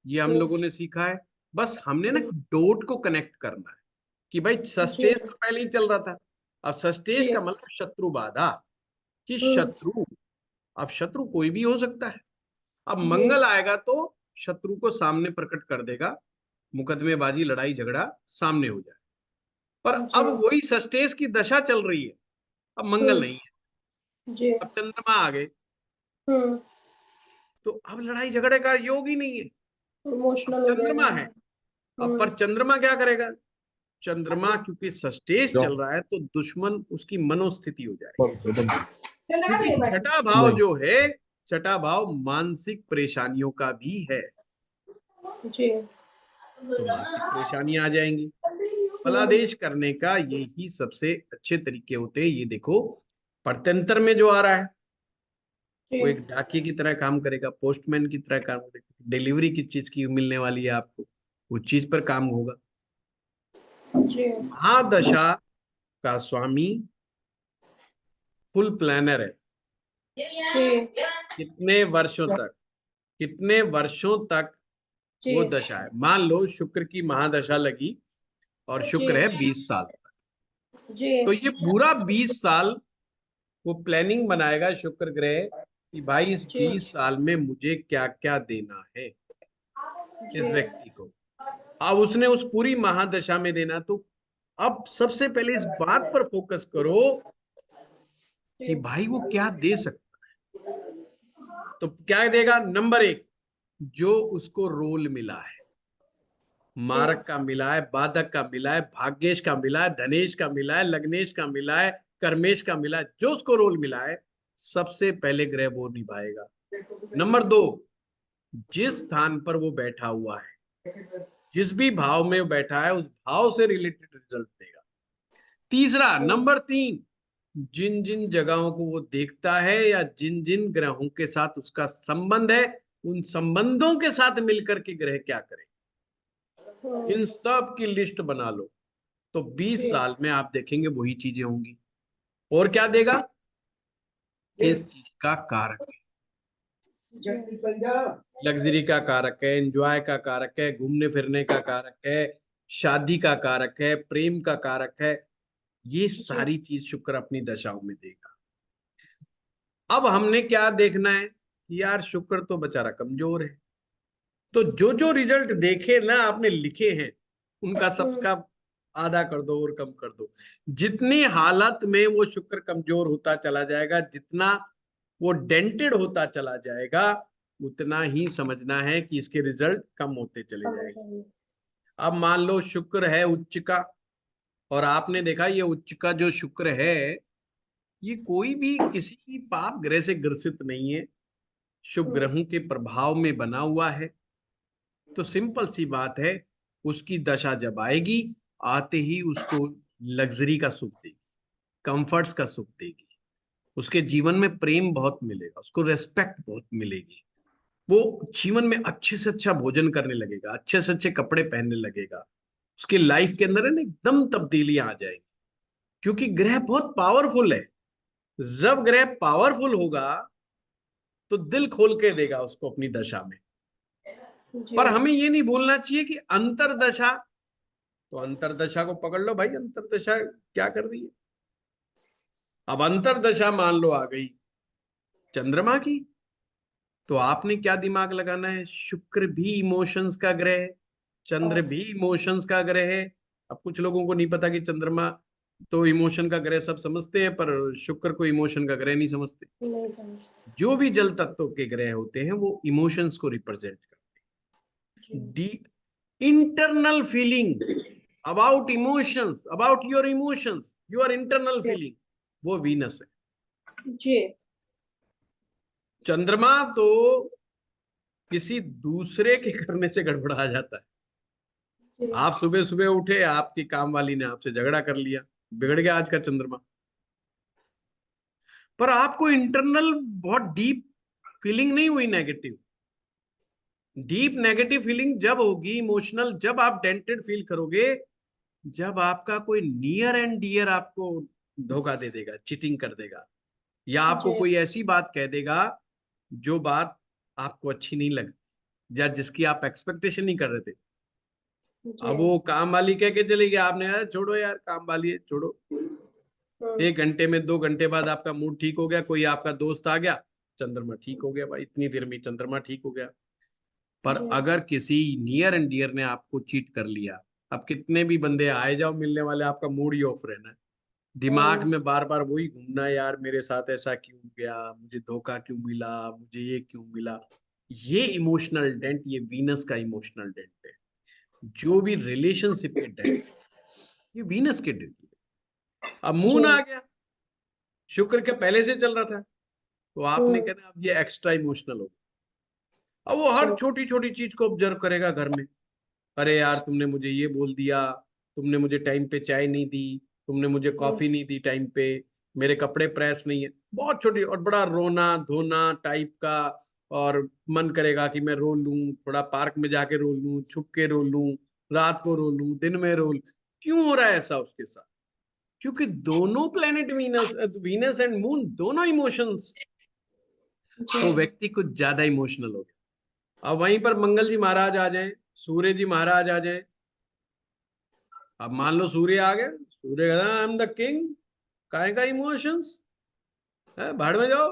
S1: ये हम लोगों ने सीखा है। बस हमने ना डोट को कनेक्ट करना है कि भाई
S5: जी।
S1: सस्टेज तो पहले ही चल रहा था, अब सस्टेज
S5: जी।
S1: का मतलब शत्रु बाधा, कि
S5: हम्म।
S1: शत्रु, अब शत्रु कोई भी हो सकता है। अब
S5: जी।
S1: मंगल आएगा तो शत्रु को सामने प्रकट कर देगा, मुकदमेबाजी लड़ाई झगड़ा सामने हो जाए। पर
S5: जी।
S1: अब वही सस्टेज की दशा चल रही है, अब मंगल नहीं है,
S5: जी।
S1: अब चंद्रमा आ गए,
S5: हम्म।
S1: तो अब लड़ाई झगड़े का योग ही नहीं है, अब
S5: इमोशनल हो
S1: चंद्रमा
S5: जाएगा।
S1: है। अब पर चंद्रमा क्या करेगा, चंद्रमा क्योंकि सस्टेज चल रहा है तो दुश्मन उसकी मनोस्थिति हो जाएगी, क्योंकि छठा भाव जो है, छठा भाव मानसिक परेशानियों का भी है,
S5: जी।
S1: तो मानसिक परेशानी आ जाएंगी। फलादेश करने का यही सबसे अच्छे तरीके होते हैं। ये देखो परतंत्र में जो आ रहा है, वो एक डाकिये की तरह काम करेगा, पोस्टमैन की तरह काम करेगा, डिलीवरी किस चीज की मिलने वाली है आपको, उस चीज पर काम होगा।
S5: जी।
S1: महादशा का स्वामी फुल प्लानर है,
S5: जी।
S1: कितने वर्षों तक, कितने वर्षों तक
S5: जी।
S1: वो दशा है। मान लो शुक्र की महादशा लगी और शुक्र है 20 साल तक,
S5: जी।
S1: तो ये पूरा 20 साल वो प्लानिंग बनाएगा शुक्र ग्रह कि भाई इस
S5: जी।
S1: 20 साल में मुझे क्या क्या देना है इस
S5: जी।
S1: व्यक्ति को। अब उसने उस पूरी महादशा में देना, तो अब सबसे पहले इस बात पर फोकस करो कि भाई वो क्या दे सकता है। तो क्या देगा, नंबर एक, जो उसको रोल मिला है, मारक का मिला है, बाधक का मिला है, भाग्येश का मिला है, धनेश का मिला है, लग्नेश का मिला है, कर्मेश का मिला है, जो उसको रोल मिला है सबसे पहले ग्रह वो निभाएगा। नंबर दो, जिस स्थान पर वो बैठा हुआ है, जिस भी भाव में वो बैठा है, उस भाव से रिलेटेड रिजल्ट देगा। तीसरा, नंबर तीन, जिन जिन जगहों को वो देखता है या जिन जिन ग्रहों के साथ उसका संबंध है, उन संबंधों के साथ मिलकर के ग्रह क्या करे, इन सब की लिस्ट बना लो। तो 20 साल में आप देखेंगे वही चीजें होंगी। और क्या देगा, किस चीज का कारक है, लग्जरी का कारक है, एंजॉय का कारक है, घूमने फिरने का कारक है, शादी का कारक है, प्रेम का कारक है, ये सारी चीज शुक्र अपनी दशाओं में देगा। अब हमने क्या देखना है कि यार शुक्र तो बेचारा कमजोर है, तो जो जो रिजल्ट देखे ना आपने लिखे हैं उनका सबका आधा कर दो और कम कर दो। जितनी हालत में वो शुक्र कमजोर होता चला जाएगा, जितना वो डेंटेड होता चला जाएगा, उतना ही समझना है कि इसके रिजल्ट कम होते चले जाएंगे। अब मान लो शुक्र है उच्च का, और आपने देखा ये उच्च का जो शुक्र है, ये कोई भी किसी पाप ग्रह से ग्रसित नहीं है, शुभ ग्रहों के प्रभाव में बना हुआ है। तो सिंपल सी बात है, उसकी दशा जब आएगी, आते ही उसको लग्जरी का सुख देगी, कंफर्ट्स का सुख देगी, उसके जीवन में प्रेम बहुत मिलेगा, उसको रेस्पेक्ट बहुत मिलेगी, वो जीवन में अच्छे से अच्छा भोजन करने लगेगा, अच्छे से अच्छे कपड़े पहनने लगेगा, उसकी लाइफ के अंदर है ना एकदम तब्दीलियां आ जाएगी, क्योंकि ग्रह बहुत पावरफुल है। जब ग्रह पावरफुल होगा तो दिल खोल के देगा उसको अपनी दशा में। पर हमें ये नहीं भूलना चाहिए कि अंतरदशा, तो अंतरदशा को पकड़ लो भाई, अंतरदशा क्या कर रही है। अब अंतरदशा मान लो आ गई चंद्रमा की, तो आपने क्या दिमाग लगाना है, शुक्र भी इमोशंस का ग्रह है, चंद्र भी इमोशंस का ग्रह है। अब कुछ लोगों को नहीं पता कि चंद्रमा तो इमोशन का ग्रह सब समझते हैं, पर शुक्र को इमोशन का ग्रह नहीं समझते। जो भी जल तत्व के ग्रह होते हैं वो इमोशंस को रिप्रेजेंट करते हैं। दी internal feeling about emotions, about your emotions, your internal feeling, वो वीनस है
S5: जी।
S1: चंद्रमा तो किसी दूसरे के करने से गड़बड़ा जाता है। आप सुबह सुबह उठे, आपकी काम वाली ने आपसे झगड़ा कर लिया, बिगड़ गया आज का चंद्रमा। पर आपको इंटरनल बहुत डीप फीलिंग नहीं हुई नेगेटिव। डीप नेगेटिव फीलिंग जब होगी, इमोशनल, जब आप डेंटेड फील करोगे, जब आपका कोई नियर एंड डियर आपको धोखा दे देगा, चीटिंग कर देगा, या आपको
S5: जी
S1: कोई ऐसी बात कह देगा जो बात आपको अच्छी नहीं लगती या जिसकी आप एक्सपेक्टेशन नहीं कर रहे थे। अब
S5: जी
S1: वो काम वाली कह के चली गई, आपने यार छोड़ो यार, काम वाली है छोड़ो। 1 घंटे में 2 घंटे बाद आपका मूड ठीक हो गया, कोई आपका दोस्त आ गया, चंद्रमा ठीक हो गया भाई, इतनी देर में चंद्रमा ठीक हो गया। पर
S5: जी
S1: अगर किसी नियर एंड डियर ने आपको चीट कर लिया, अब कितने भी बंदे आए जाओ मिलने वाले, आपका मूड ही ऑफ रहना है, दिमाग में बार बार वही घूमना, यार मेरे साथ ऐसा क्यों गया, मुझे धोखा क्यों मिला, मुझे ये क्यों मिला। ये इमोशनल डेंट, ये वीनस का इमोशनल डेंट है। जो भी रिलेशनशिप के डेंट है, ये वीनस के डेंट है। अब मून आ गया, शुक्र के पहले से चल रहा था, तो आपने कहना अब ये एक्स्ट्रा इमोशनल हो गया। अब वो हर छोटी छोटी चीज को ऑब्जर्व करेगा घर में। अरे यार तुमने मुझे ये बोल दिया, तुमने मुझे टाइम पे चाय नहीं दी, तुमने मुझे कॉफी नहीं दी टाइम पे, मेरे कपड़े प्रेस नहीं है। बहुत छोटी, और बड़ा रोना धोना टाइप का, और मन करेगा कि मैं रो लूं, थोड़ा पार्क में जाके रो लूं, छुप के रो लूं, रात को रो लूं, दिन में रो लूं। क्यों हो रहा है ऐसा उसके साथ? क्योंकि दोनों planet, Venus Venus and moon, दोनों इमोशंस, तो व्यक्ति कुछ ज्यादा इमोशनल हो गया। अब वहीं पर मंगल जी महाराज आ जाए, सूर्य जी महाराज आ जाए। अब मान लो सूर्य आ गए, सूर्य कहता आई एम द किंग, काहे का इमोशंस है, भाड़ में जाओ,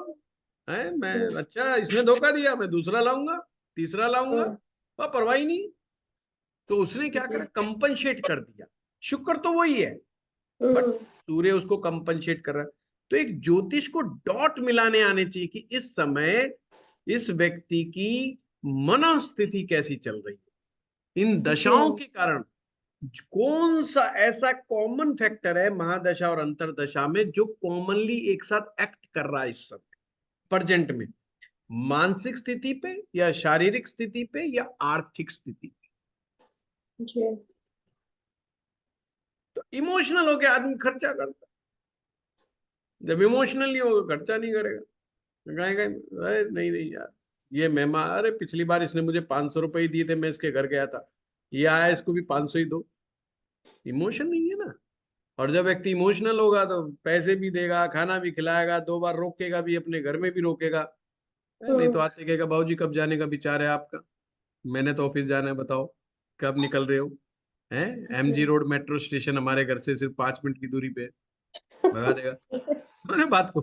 S1: है मैं, अच्छा इसने धोखा दिया, मैं दूसरा लाऊंगा, तीसरा लाऊंगा, वह परवाह ही नहीं। तो उसने क्या करा, कंपनसेट कर दिया। शुक्र तो वही है, बट सूर्य उसको कंपनसेट कर रहा है। तो एक ज्योतिष को डॉट मिलाने आने चाहिए कि इस समय इस व्यक्ति की मनस्थिति कैसी चल रही है, इन दशाओं के कारण कौन सा ऐसा कॉमन फैक्टर है महादशा और अंतरदशा में जो कॉमनली एक साथ एक्ट कर रहा है इस समय प्रेजेंट में, मानसिक स्थिति पे या शारीरिक स्थिति पे या आर्थिक स्थिति पे।
S5: जी
S1: तो इमोशनल होकर आदमी खर्चा करता, जब इमोशनल नहीं होगा खर्चा नहीं करेगा। अरे नहीं नहीं यार, ये मेहमान, अरे पिछली बार इसने मुझे 500 रुपए ही दिए थे, मैं इसके घर गया था, ये आया, इसको भी 500 ही दो। इमोशन नहीं है ना। और जब व्यक्ति इमोशनल होगा तो पैसे भी देगा, खाना भी खिलाएगा, 2 बार रोकेगा भी, अपने घर में भी रोकेगा। नहीं तो आते कहेगा बाबूजी कब जाने का विचार है आपका, मैंने तो ऑफिस जाना है, बताओ कब निकल रहे हो। हैं, MG रोड मेट्रो स्टेशन हमारे घर से सिर्फ 5 मिनट की दूरी पे है, भगा देगा। अरे बात को,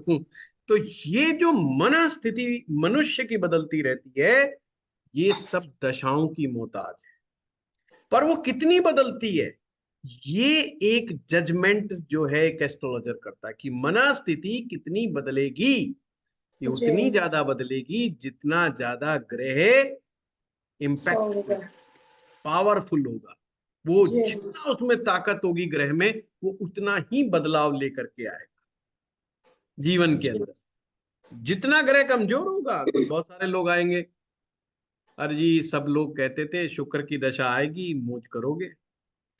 S1: तो ये जो मनस्थिति मनुष्य की बदलती रहती है, ये सब दशाओं की मोहताज है। पर वो कितनी बदलती है, ये एक जजमेंट जो है एक एस्ट्रोलॉजर करता है कि मनस्थिति कितनी बदलेगी। ये उतनी ज्यादा बदलेगी जितना ज्यादा ग्रह इम्पैक्टफुल, पावरफुल होगा। वो जितना उसमें ताकत होगी ग्रह में, वो उतना ही बदलाव लेकर के आएगा जीवन के अंदर। जितना ग्रह कमजोर होगा तो बहुत सारे लोग आएंगे, अरे जी सब लोग कहते थे शुक्र की दशा आएगी मौज करोगे,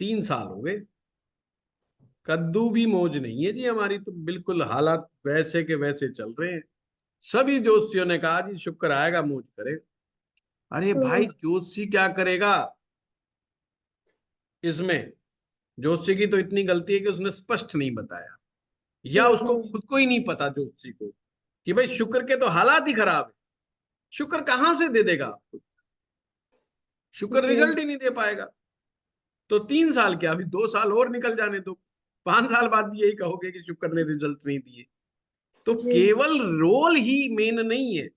S1: 3 साल हो गए, कद्दू भी मौज नहीं है जी हमारी, तो बिल्कुल हालात वैसे के वैसे चल रहे हैं। सभी ज्योतिषियों ने कहा जी शुक्र आएगा मौज करेगा। अरे भाई ज्योतिषी क्या करेगा इसमें? ज्योतिषी की तो इतनी गलती है कि उसने स्पष्ट नहीं बताया, या उसको खुद को ही नहीं पता ज्योतिषी को कि भाई शुक्र के तो हालात ही खराब है, शुक्र कहां से दे देगा आपको, शुक्र रिजल्ट ही नहीं दे पाएगा। तो 3 साल क्या, अभी 2 साल और निकल जाने दो, 5 साल बाद भी यही कहोगे कि शुक्र ने रिजल्ट नहीं दिए। तो केवल रोल ही मेन नहीं है,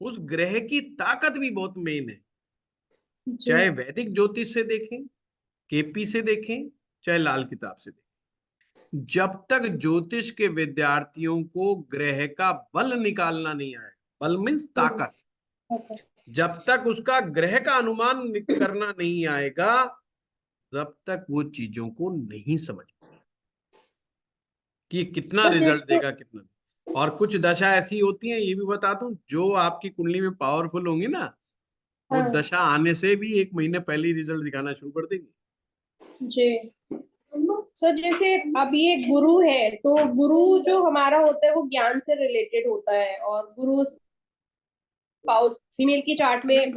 S1: उस ग्रह की ताकत भी बहुत मेन है। चाहे वैदिक ज्योतिष से देखें, KP से देखें, चाहे लाल किताब से देखें, जब तक ज्योतिष के विद्यार्थियों को ग्रह का बल निकालना नहीं आए, बल मीन्स ताकत, जब तक उसका ग्रह का अनुमान करना नहीं आएगा, तब तक वो चीजों को नहीं समझ कि कितना रिजल्ट देगा कितना। और कुछ दशा ऐसी होती हैं, ये भी बता दूं, जो आपकी कुंडली में पावरफुल होंगी ना, वो दशा आने से भी 1 महीने पहले ही रिजल्ट दिखाना शुरू कर देंगे।
S5: जी सर, जैसे अब ये गुरु है, तो गुरु जो हमारा होता है वो ज्ञान से रिलेटेड होता है, और गुरु स्पाउस फीमेल की चार्ट में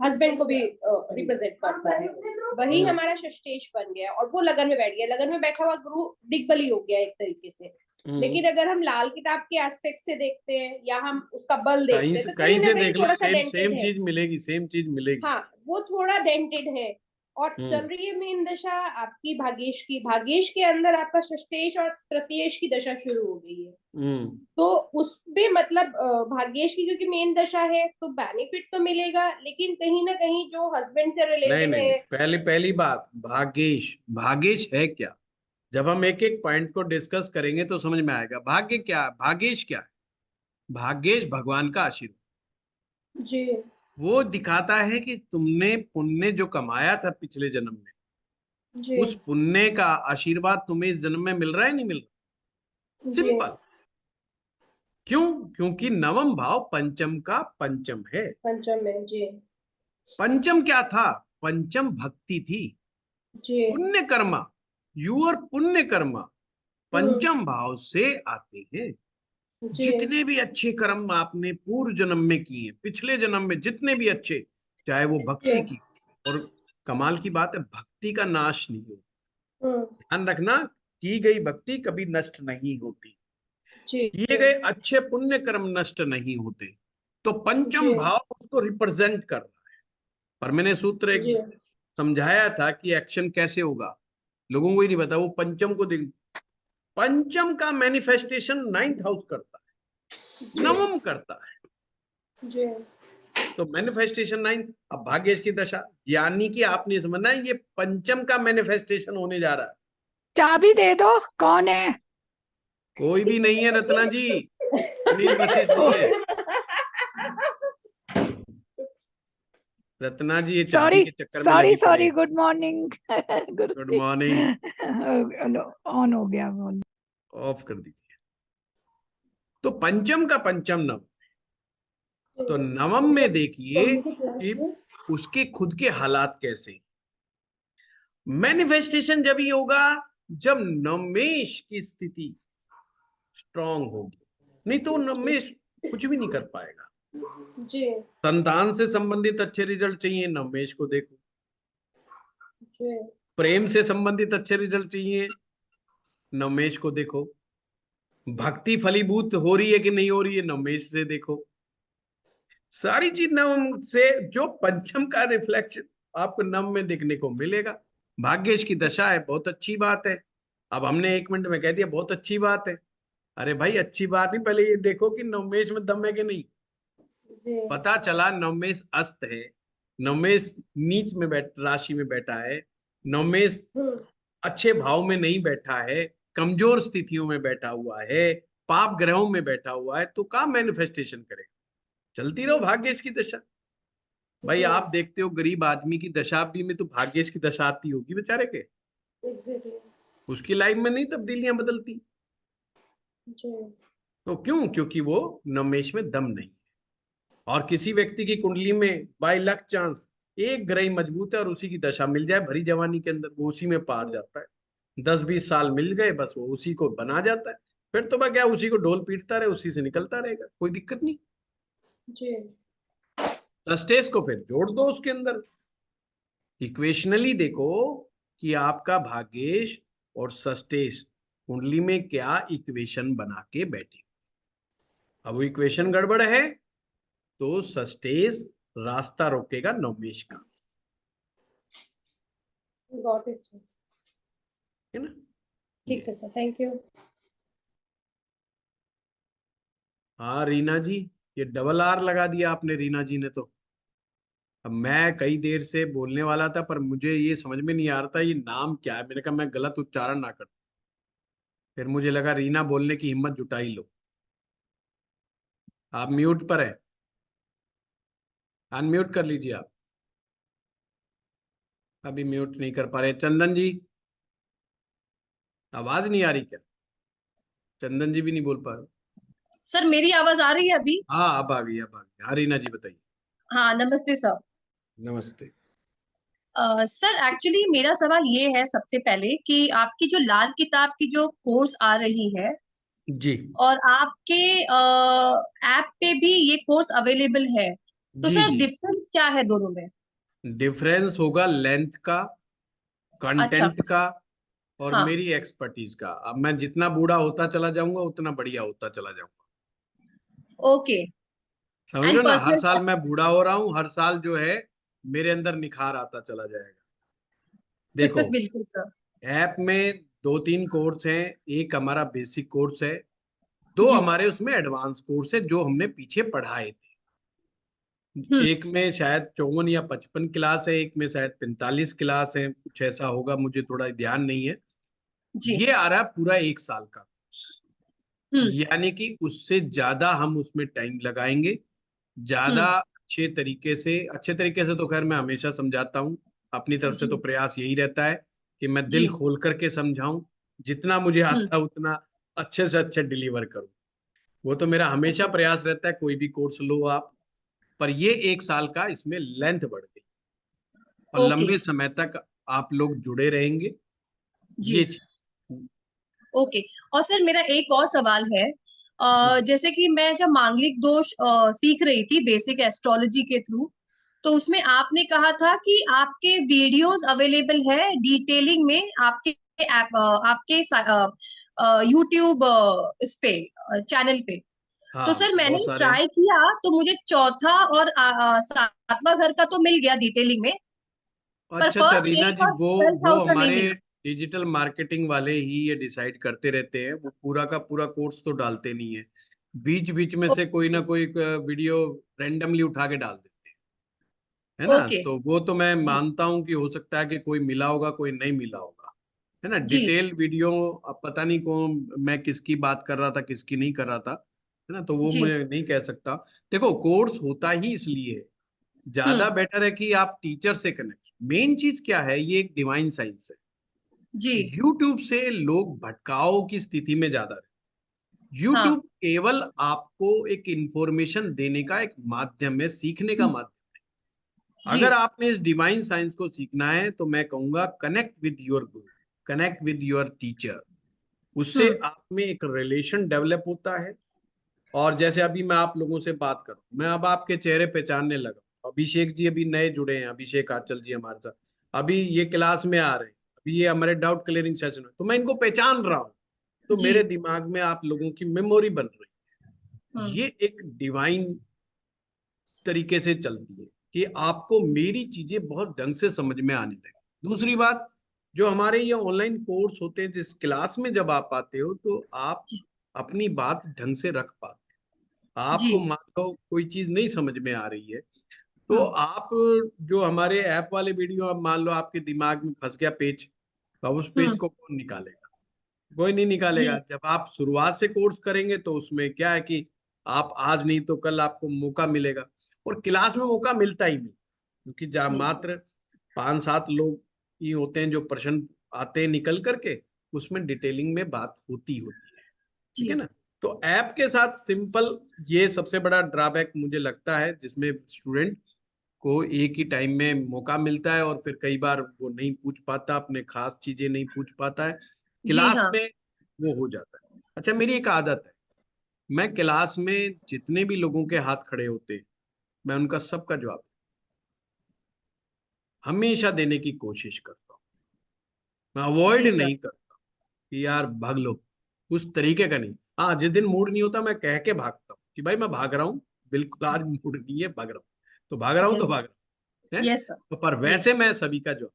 S5: हस्बैंड को भी रिप्रेजेंट करता है, वही हमारा षष्ठेश बन गया और वो लगन में बैठ गया। लगन में बैठा हुआ गुरु दिग्बली हो गया एक तरीके से। लेकिन अगर हम लाल किताब के एस्पेक्ट से देखते हैं या हम उसका बल देखते हैं तो
S1: कहीं
S5: ना
S1: से
S5: कहीं
S1: देख लो,
S5: थोड़ा सा
S1: सेम
S5: डेंटेड है।
S1: चीज मिलेगी, सेम चीज मिलेगी।
S5: हाँ, वो थोड़ा डेंटेड है। और चल रही है मेन दशा आपकी भाग्येश की, भाग्येश के अंदर आपका षष्ठेश और तृतीयेश की दशा शुरू हो गई है। तो उसमें मतलब भाग्येश की क्योंकि मेन दशा है तो बेनिफिट तो मिलेगा, लेकिन कहीं ना कहीं जो हस्बैंड से
S1: नहीं
S5: रिलेटेड
S1: नहीं,
S5: है।
S1: पहली बात, भाग्येश भाग्येश है क्या? जब हम एक एक पॉइंट को डिस्कस करेंगे तो समझ में आएगा भाग्य क्या है, भाग्येश क्या है। भाग्येश भगवान का आशीर्वाद,
S5: जी
S1: वो दिखाता है कि तुमने पुण्य जो कमाया था पिछले जन्म में,
S5: जी
S1: उस पुण्य का आशीर्वाद तुम्हें इस जन्म में मिल रहा है, नहीं मिल रहा?
S5: जी
S1: सिंपल। क्यों? क्योंकि नवम भाव पंचम का पंचम है।
S5: पंचम में जी
S1: पंचम क्या था? पंचम भक्ति थी,
S5: जी
S1: पुण्य कर्मा, यूर पुण्य कर्मा पंचम भाव से आते हैं।
S5: जी
S1: जितने भी अच्छे कर्म आपने पूर्व जन्म में किए, पिछले जन्म में जितने भी अच्छे, चाहे वो भक्ति
S5: जी
S1: की, और कमाल की बात है भक्ति का नाश नहीं होता।
S5: हम्म,
S1: ध्यान रखना, की गई भक्ति कभी नष्ट नहीं होती,
S5: जी
S1: किए गए अच्छे पुण्य कर्म नष्ट नहीं होते। तो पंचम
S5: जी
S1: भाव उसको रिप्रेजेंट कर रहा है। पर मैंने सूत्र एक
S5: जी
S1: समझाया था कि एक्शन कैसे होगा, लोगों को ही नहीं पता। वो पंचम को देख, पंचम का मैनिफेस्टेशन 9th हाउस करता है, नवम करता है।
S5: जी
S1: तो मैनिफेस्टेशन 9th। अब भाग्येश की दशा, यानी कि आपने समझना है ये पंचम का मैनिफेस्टेशन होने जा रहा है।
S6: चाबी दे दो, कौन है?
S1: कोई भी नहीं है रत्ना जी, सुनील वशिष्ठ जी है। रत्ना जी ये चाबी
S6: सॉरी
S1: के चक्कर में लगी पड़ी
S6: सॉरी,
S1: है।
S6: Good morning.
S1: Good morning.
S6: On हो गया फोन।
S1: ऑफ कर दीजिए। तो पंचम का पंचम नवम, तो नवम में देखिए कि उसके खुद के हालात कैसे। मैनिफेस्टेशन जब ही होगा जब नवमेश की स्थिति स्ट्रांग होगी, नहीं तो नवमेश कुछ भी नहीं कर पाएगा।
S5: जी
S1: संतान से संबंधित अच्छे रिजल्ट चाहिए, नवमेश को देखो।
S5: जी
S1: प्रेम से संबंधित अच्छे रिजल्ट चाहिए, नवमेश को देखो। भक्ति फलीभूत हो रही है कि नहीं हो रही है, नवमेश से देखो। सारी चीज नवम से, जो पंचम का रिफ्लेक्शन आपको नवम में देखने को मिलेगा। भाग्येश की दशा है, बहुत अच्छी बात है। अब हमने 1 मिनट में कह दिया बहुत अच्छी बात है। अरे भाई अच्छी बात नहीं, पहले ये देखो कि नवमेश में दम है कि नहीं।
S5: जी
S1: पता चला नवमेश अस्त है, नवमेश नीच में राशि में बैठा है, नवमेश अच्छे भाव में नहीं बैठा है, कमजोर स्थितियों में बैठा हुआ है, पाप ग्रहों में बैठा हुआ है, तो कहाँ मैनिफेस्टेशन करेगा? चलती रहो भाग्येश की दशा। भाई
S5: जी
S1: आप देखते हो गरीब आदमी की दशा भी में तो भाग्येश की दशा आती होगी बेचारे के,
S5: एग्जैक्टली
S1: उसकी लाइफ में नहीं तब्दीलियां बदलती।
S5: जी
S1: तो क्यों? क्योंकि वो नवमेश में दम नहीं है। और किसी व्यक्ति की कुंडली में बाय लक चांस एक ग्रह मजबूत है और उसी की दशा मिल जाए भरी जवानी के अंदर, वो उसी में पार जाता है। 10-20 साल मिल गए, बस वो उसी को बना जाता है। फिर तो क्या, उसी को ढोल पीटता रहे, उसी से निकलता रहेगा, कोई दिक्कत नहीं।
S5: जी
S1: सस्टेस को फिर जोड़ दो उसके अंदर, इक्वेशनली देखो कि आपका भाग्येश और सस्टेस कुंडली में क्या इक्वेशन बना के बैठे। अब वो इक्वेशन गड़बड़ है तो सस्टेस रास्ता रोकेगा नवमेश का,
S5: गॉट इट सर।
S1: है ना?
S5: ठीक है सर, थैंक यू।
S1: हाँ रीना जी, ये डबल आर लगा दिया आपने, रीना जी ने तो। अब मैं कई देर से बोलने वाला था पर मुझे ये समझ में नहीं आ रहा था ये नाम क्या है। मैंने कहा मैं गलत उच्चारण ना कर, फिर मुझे लगा रीना बोलने की हिम्मत जुटाई लो। आप म्यूट पर है, अनम्यूट कर लीजिए आप। अभी म्यूट नहीं कर पा रहे। चंदन जी, आवाज नहीं आ रही क्या? चंदन जी भी नहीं बोल पा रहे।
S7: सर मेरी आवाज आ रही है अभी?
S1: हाँ अब आ गई, अब आ गई। हाँ रीना जी बताइए।
S7: हाँ नमस्ते सर।
S1: नमस्ते।
S7: सर एक्चुअली मेरा सवाल ये है सबसे पहले कि आपकी जो लाल किताब की जो कोर्स आ रही है
S1: जी
S7: और आपके ऐप पे भी ये कोर्स अवेलेबल है, तो
S1: जी
S7: सर
S1: जी,
S7: डिफरेंस क्या है दोनों में?
S1: डिफरेंस होगा लेंथ का,
S7: अच्छा।
S1: कंटेंट का, और
S7: हाँ।
S1: मेरी एक्सपर्टीज का। अब मैं जितना बूढ़ा होता चला जाऊंगा उतना बढ़िया होता चला जाऊंगा।
S7: ओके।
S1: समझ रहे
S7: एंड
S1: हो ना, हर
S7: पर्सनल।
S1: साल मैं बूढ़ा हो रहा हूँ, हर साल जो है मेरे अंदर निखार आता चला जाएगा। देखो,
S7: बिल्कुल सर।
S1: ऐप में दो तीन कोर्स हैं। एक हमारा बेसिक कोर्स है, दो
S7: जी।
S1: हमारे उसमें एडवांस कोर्स है जो हमने पीछे पढ़ाए थे।
S7: हम्म।
S1: एक में शायद 54 या 55 क्लास है, एक में शायद 45 क्लास है, कुछ ऐसा होगा, मुझे थोड़ा ध्यान नहीं है।
S7: जी।
S1: ये आ रहा है पूरा एक साल का कोर्स,
S7: हम्म।
S1: यानी कि उससे ज्यादा हम उसमें टाइम लगाएंगे, ज्यादा
S7: हम्म।
S1: अच्छे तरीके से तो खैर मैं हमेशा समझाता हूँ। अपनी तरफ से तो
S7: जी।
S1: प्रयास यही रहता है कि मैं दिल
S7: जी।
S1: खोल करके समझाऊं, जितना मुझे
S7: हम्म।
S1: आता है उतना अच्छे से अच्छे डिलीवर करूं। वो तो मेरा हमेशा प्रयास रहता है, कोई भी कोर्स लो आप। पर ये एक साल का इसमें लेंथ बढ़ गई और
S7: ओके।
S1: लंबे समय तक आप लोग जुड़े रहेंगे,
S7: जी।
S1: ये चीज।
S7: ओके। और सर मेरा एक और सवाल है।
S1: हम्म,
S7: जैसे कि मैं जब मांगलिक दोष सीख रही थी बेसिक एस्ट्रोलॉजी के थ्रू, तो उसमें आपने कहा था कि आपके वीडियोस अवेलेबल है डिटेलिंग में आपके ऐप, आपके यूट्यूब इस पे चैनल पे। तो
S1: हाँ
S7: सर मैंने
S1: बहुत सारे हैं।
S7: ट्राई किया तो मुझे चौथा और सातवां घर का तो मिल गया डिटेलिंग में, पर
S1: अच्छा अच्छा
S7: फर्स्ट
S1: रीना
S7: 8
S1: जी,
S7: और
S1: वो
S7: 12th
S1: वो
S7: हाउस का नहीं
S1: हमारे
S7: मिला।
S1: डिजिटल मार्केटिंग वाले ही ये डिसाइड करते रहते हैं, वो पूरा का पूरा कोर्स तो डालते नहीं है। बीच बीच में से कोई ना कोई वीडियो रैंडमली उठा के डाल देते हैं, है ना।
S7: ओके।
S1: तो वो तो मैं
S7: जी।
S1: मानता हूँ कि हो सकता है कि कोई मिला होगा, कोई नहीं मिला होगा, है ना।
S7: जी।
S1: डिटेल वीडियो अब पता नहीं कौन, मैं किसकी बात कर रहा था किसकी नहीं कर रहा था, है ना, तो वो
S7: जी।
S1: मैं नहीं कह सकता। देखो, कोर्स होता ही इसलिए है, ज्यादा
S7: हम्म।
S1: बेटर है कि आप टीचर से कनेक्ट। मेन चीज क्या है, ये एक डिवाइन साइंस है।
S7: जी।
S1: यूट्यूब से लोग भटकाव की स्थिति में ज्यादा रहते।
S7: हाँ।
S1: यूट्यूब केवल आपको एक इंफॉर्मेशन देने का एक माध्यम है, सीखने का
S7: हम्म।
S1: माध्यम।
S7: जी।
S1: अगर आपने इस डिवाइन साइंस को सीखना है तो मैं कहूंगा connect with your Guru, connect with your teacher. उससे
S7: हम्म।
S1: आप में एक रिलेशन डेवलप होता है। और जैसे अभी मैं आप लोगों से बात करूं, मैं अब आपके चेहरे पहचानने लगा। अभिषेक जी अभी नए जुड़े हैं, अभिषेक आंचल जी हमारे साथ अभी ये क्लास में आ रहे हैं, अभी ये हमारे डाउट क्लियरिंग सेशन है, तो मैं इनको पहचान रहा हूँ। तो
S7: जी।
S1: मेरे दिमाग में आप लोगों की मेमोरी बन रही है।
S7: हम्म।
S1: ये एक डिवाइन तरीके से चलती है कि आपको मेरी चीजें बहुत ढंग से समझ में आने लगी। दूसरी बात, जो हमारे ये ऑनलाइन कोर्स होते हैं, जिस क्लास में जब आप आते हो तो आप
S7: जी।
S1: अपनी बात ढंग से रख पाते हो।
S7: जी।
S1: आपको मान लो कोई चीज नहीं समझ में आ रही है, तो
S7: हम्म।
S1: आप जो हमारे ऐप वाले वीडियो, अब मान लो आपके दिमाग में फंस गया पेज, तो अब उस पेज
S7: हम्म।
S1: को कौन निकालेगा? कोई नहीं निकालेगा।
S7: यस।
S1: जब आप शुरुआत से कोर्स करेंगे तो उसमें क्या है कि आप आज नहीं तो कल आपको मौका मिलेगा। और क्लास में मौका मिलता ही नहीं, क्योंकि जहाँ
S7: यस।
S1: मात्र 5-7 लोग ही होते हैं जो प्रश्न आते हैं निकल करके, उसमें डिटेलिंग में बात होती है। ठीक है
S7: जी।
S1: ना। तो ऐप के साथ सिंपल, ये सबसे बड़ा ड्रॉबैक मुझे लगता है, जिसमें स्टूडेंट को एक ही टाइम में मौका मिलता है और फिर कई बार वो नहीं पूछ पाता, अपने खास चीजें नहीं पूछ पाता है
S7: जी।
S1: क्लास
S7: हाँ।
S1: में, वो हो जाता है। अच्छा, मेरी एक आदत है, मैं क्लास में जितने भी लोगों के हाथ खड़े होते हैं, मैं उनका सबका जवाब हमेशा देने की कोशिश करता हूँ। मैं अवॉइड
S7: जी सर।
S1: नहीं करता कि यार भाग लो, उस तरीके का नहीं। हाँ, जिस दिन मूड नहीं होता मैं कह के भागता हूँ कि भाई मैं भाग रहा हूँ, बिल्कुल आज मूड नहीं है, भाग रहा हूँ। तो भाग रहा हूँ तो
S7: यस।
S1: भाग रहा हूँ, है।
S7: Yes sir.
S1: तो पर
S7: यस।
S1: वैसे मैं सभी का जवाब।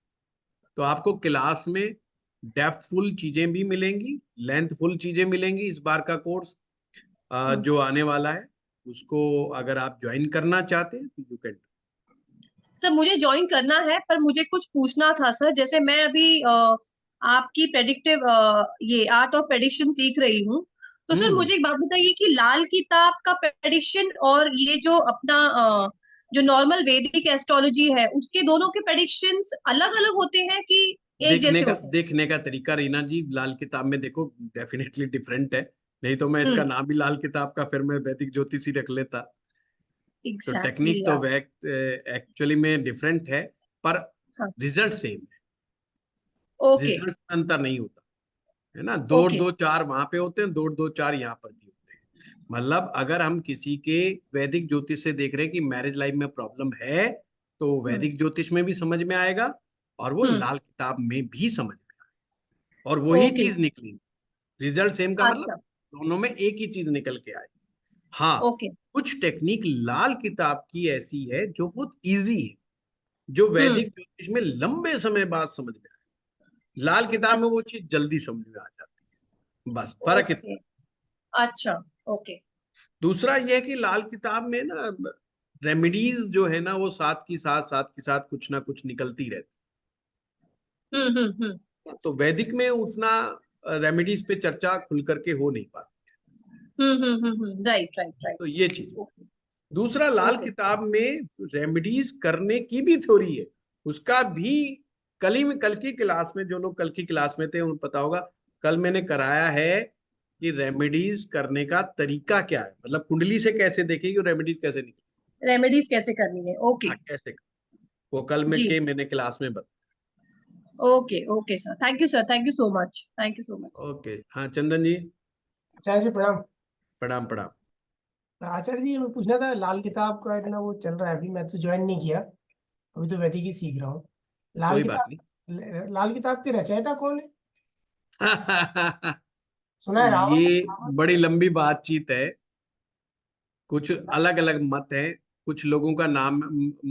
S1: तो आपको क्लास में डेप्थफुल चीजें भी मिलेंगी, लेंथफुल चीजें मिलेंगी। इस बार का कोर्स जो आने वाला है, उसको अगर आप ज्वाइन करना चाहते हैं तो यू कैन।
S7: सर मुझे ज्वाइन करना है, पर मुझे कुछ पूछना था सर। जैसे मैं अभी आपकी प्रेडिक्टिव ये आर्ट ऑफ प्रेडिक्शन सीख रही हूँ, तो सर
S1: हम्म,
S7: मुझे एक बात बताइए कि लाल किताब का प्रेडिक्शन और ये जो अपना जो नॉर्मल वैदिक एस्ट्रोलॉजी है, उसके दोनों के प्रेडिक्शंस अलग अलग होते हैं कि एक जैसे होते हैं?
S1: देखने का तरीका रीना जी, लाल किताब में देखो डेफिनेटली डिफरेंट है। नहीं तो मैं इसका
S7: हम्म।
S1: नाम ही लाल किताब का फिर मैं वैदिक ज्योतिषी रख लेता। तो
S7: एग्जैक्टली
S1: टेक्निक तो
S7: यार।
S1: एक्चुअली में डिफरेंट है, पर
S7: हाँ।
S1: रिजल्ट सेम है।
S7: ओके।
S1: रिजल्ट में अंतर नहीं होता, है ना। दो
S7: ओके।
S1: दो चार वहां पे होते हैं, दो दो चार यहाँ पर भी होते हैं। मतलब अगर हम किसी के वैदिक ज्योतिष से देख रहे हैं कि मैरिज लाइफ में प्रॉब्लम है, तो वैदिक ज्योतिष में भी समझ में आएगा और वो
S7: हम्म।
S1: लाल किताब में भी समझ में आएगा और वही
S7: ओके
S1: चीज निकलेगी। रिजल्ट सेम का मतलब
S7: अच्छा
S1: दोनों में एक ही चीज निकल के आएगी। हाँ,
S7: ओके
S1: कुछ टेक्निक लाल किताब की ऐसी है जो बहुत इजी है, जो
S7: हम्म
S1: वैदिक ज्योतिष में लंबे समय बाद समझ में आए। लाल किताब में वो चीज जल्दी समझ में आ जाती है, बस फर्क इतना।
S7: ओके अच्छा ओके
S1: दूसरा यह है कि लाल किताब में ना रेमेडीज जो है ना वो साथ कुछ ना कुछ निकलती रहती
S7: हम्म।
S1: है। तो वैदिक में उतना रेमेडीज पे चर्चा खुल करके हो नहीं पाती।
S7: राइट राइट
S1: तो
S7: राइट
S1: ये चीज।
S7: ओके
S1: दूसरा, लाल
S7: ओके
S1: किताब में रेमेडीज करने की भी थ्योरी है, उसका भी। कल की क्लास में, जो लोग कल की क्लास में थे उन्हें पता होगा, कल मैंने कराया है कि रेमेडीज करने का तरीका क्या है, मतलब कुंडली से कैसे देखेगी और रेमेडीज कैसे निकलेगी।
S7: रेमेडीज कैसे करनी है ओके
S1: हाँ, कैसे, वो कल में
S7: जी
S1: के मैंने क्लास में बता।
S7: Okay okay sir thank you so much thank you so much
S1: okay, हाँ चंदन जी।
S8: आचार्य जी प्रणाम।
S1: प्रणाम प्रणाम।
S8: आचार्य जी मैं पूछना था, लाल किताब का इतना वो चल रहा है, अभी मैं तो ज्वाइन नहीं किया, अभी तो वैदिक ही सीख रहा हूँ। लाल
S1: कोई बात
S8: किताब,
S1: नहीं।
S8: लाल किताब के रचयिता कौन है? सुना है रावण।
S1: ये
S8: रावण
S1: बड़ी लंबी बातचीत है, कुछ अलग अलग मत हैं। कुछ लोगों का नाम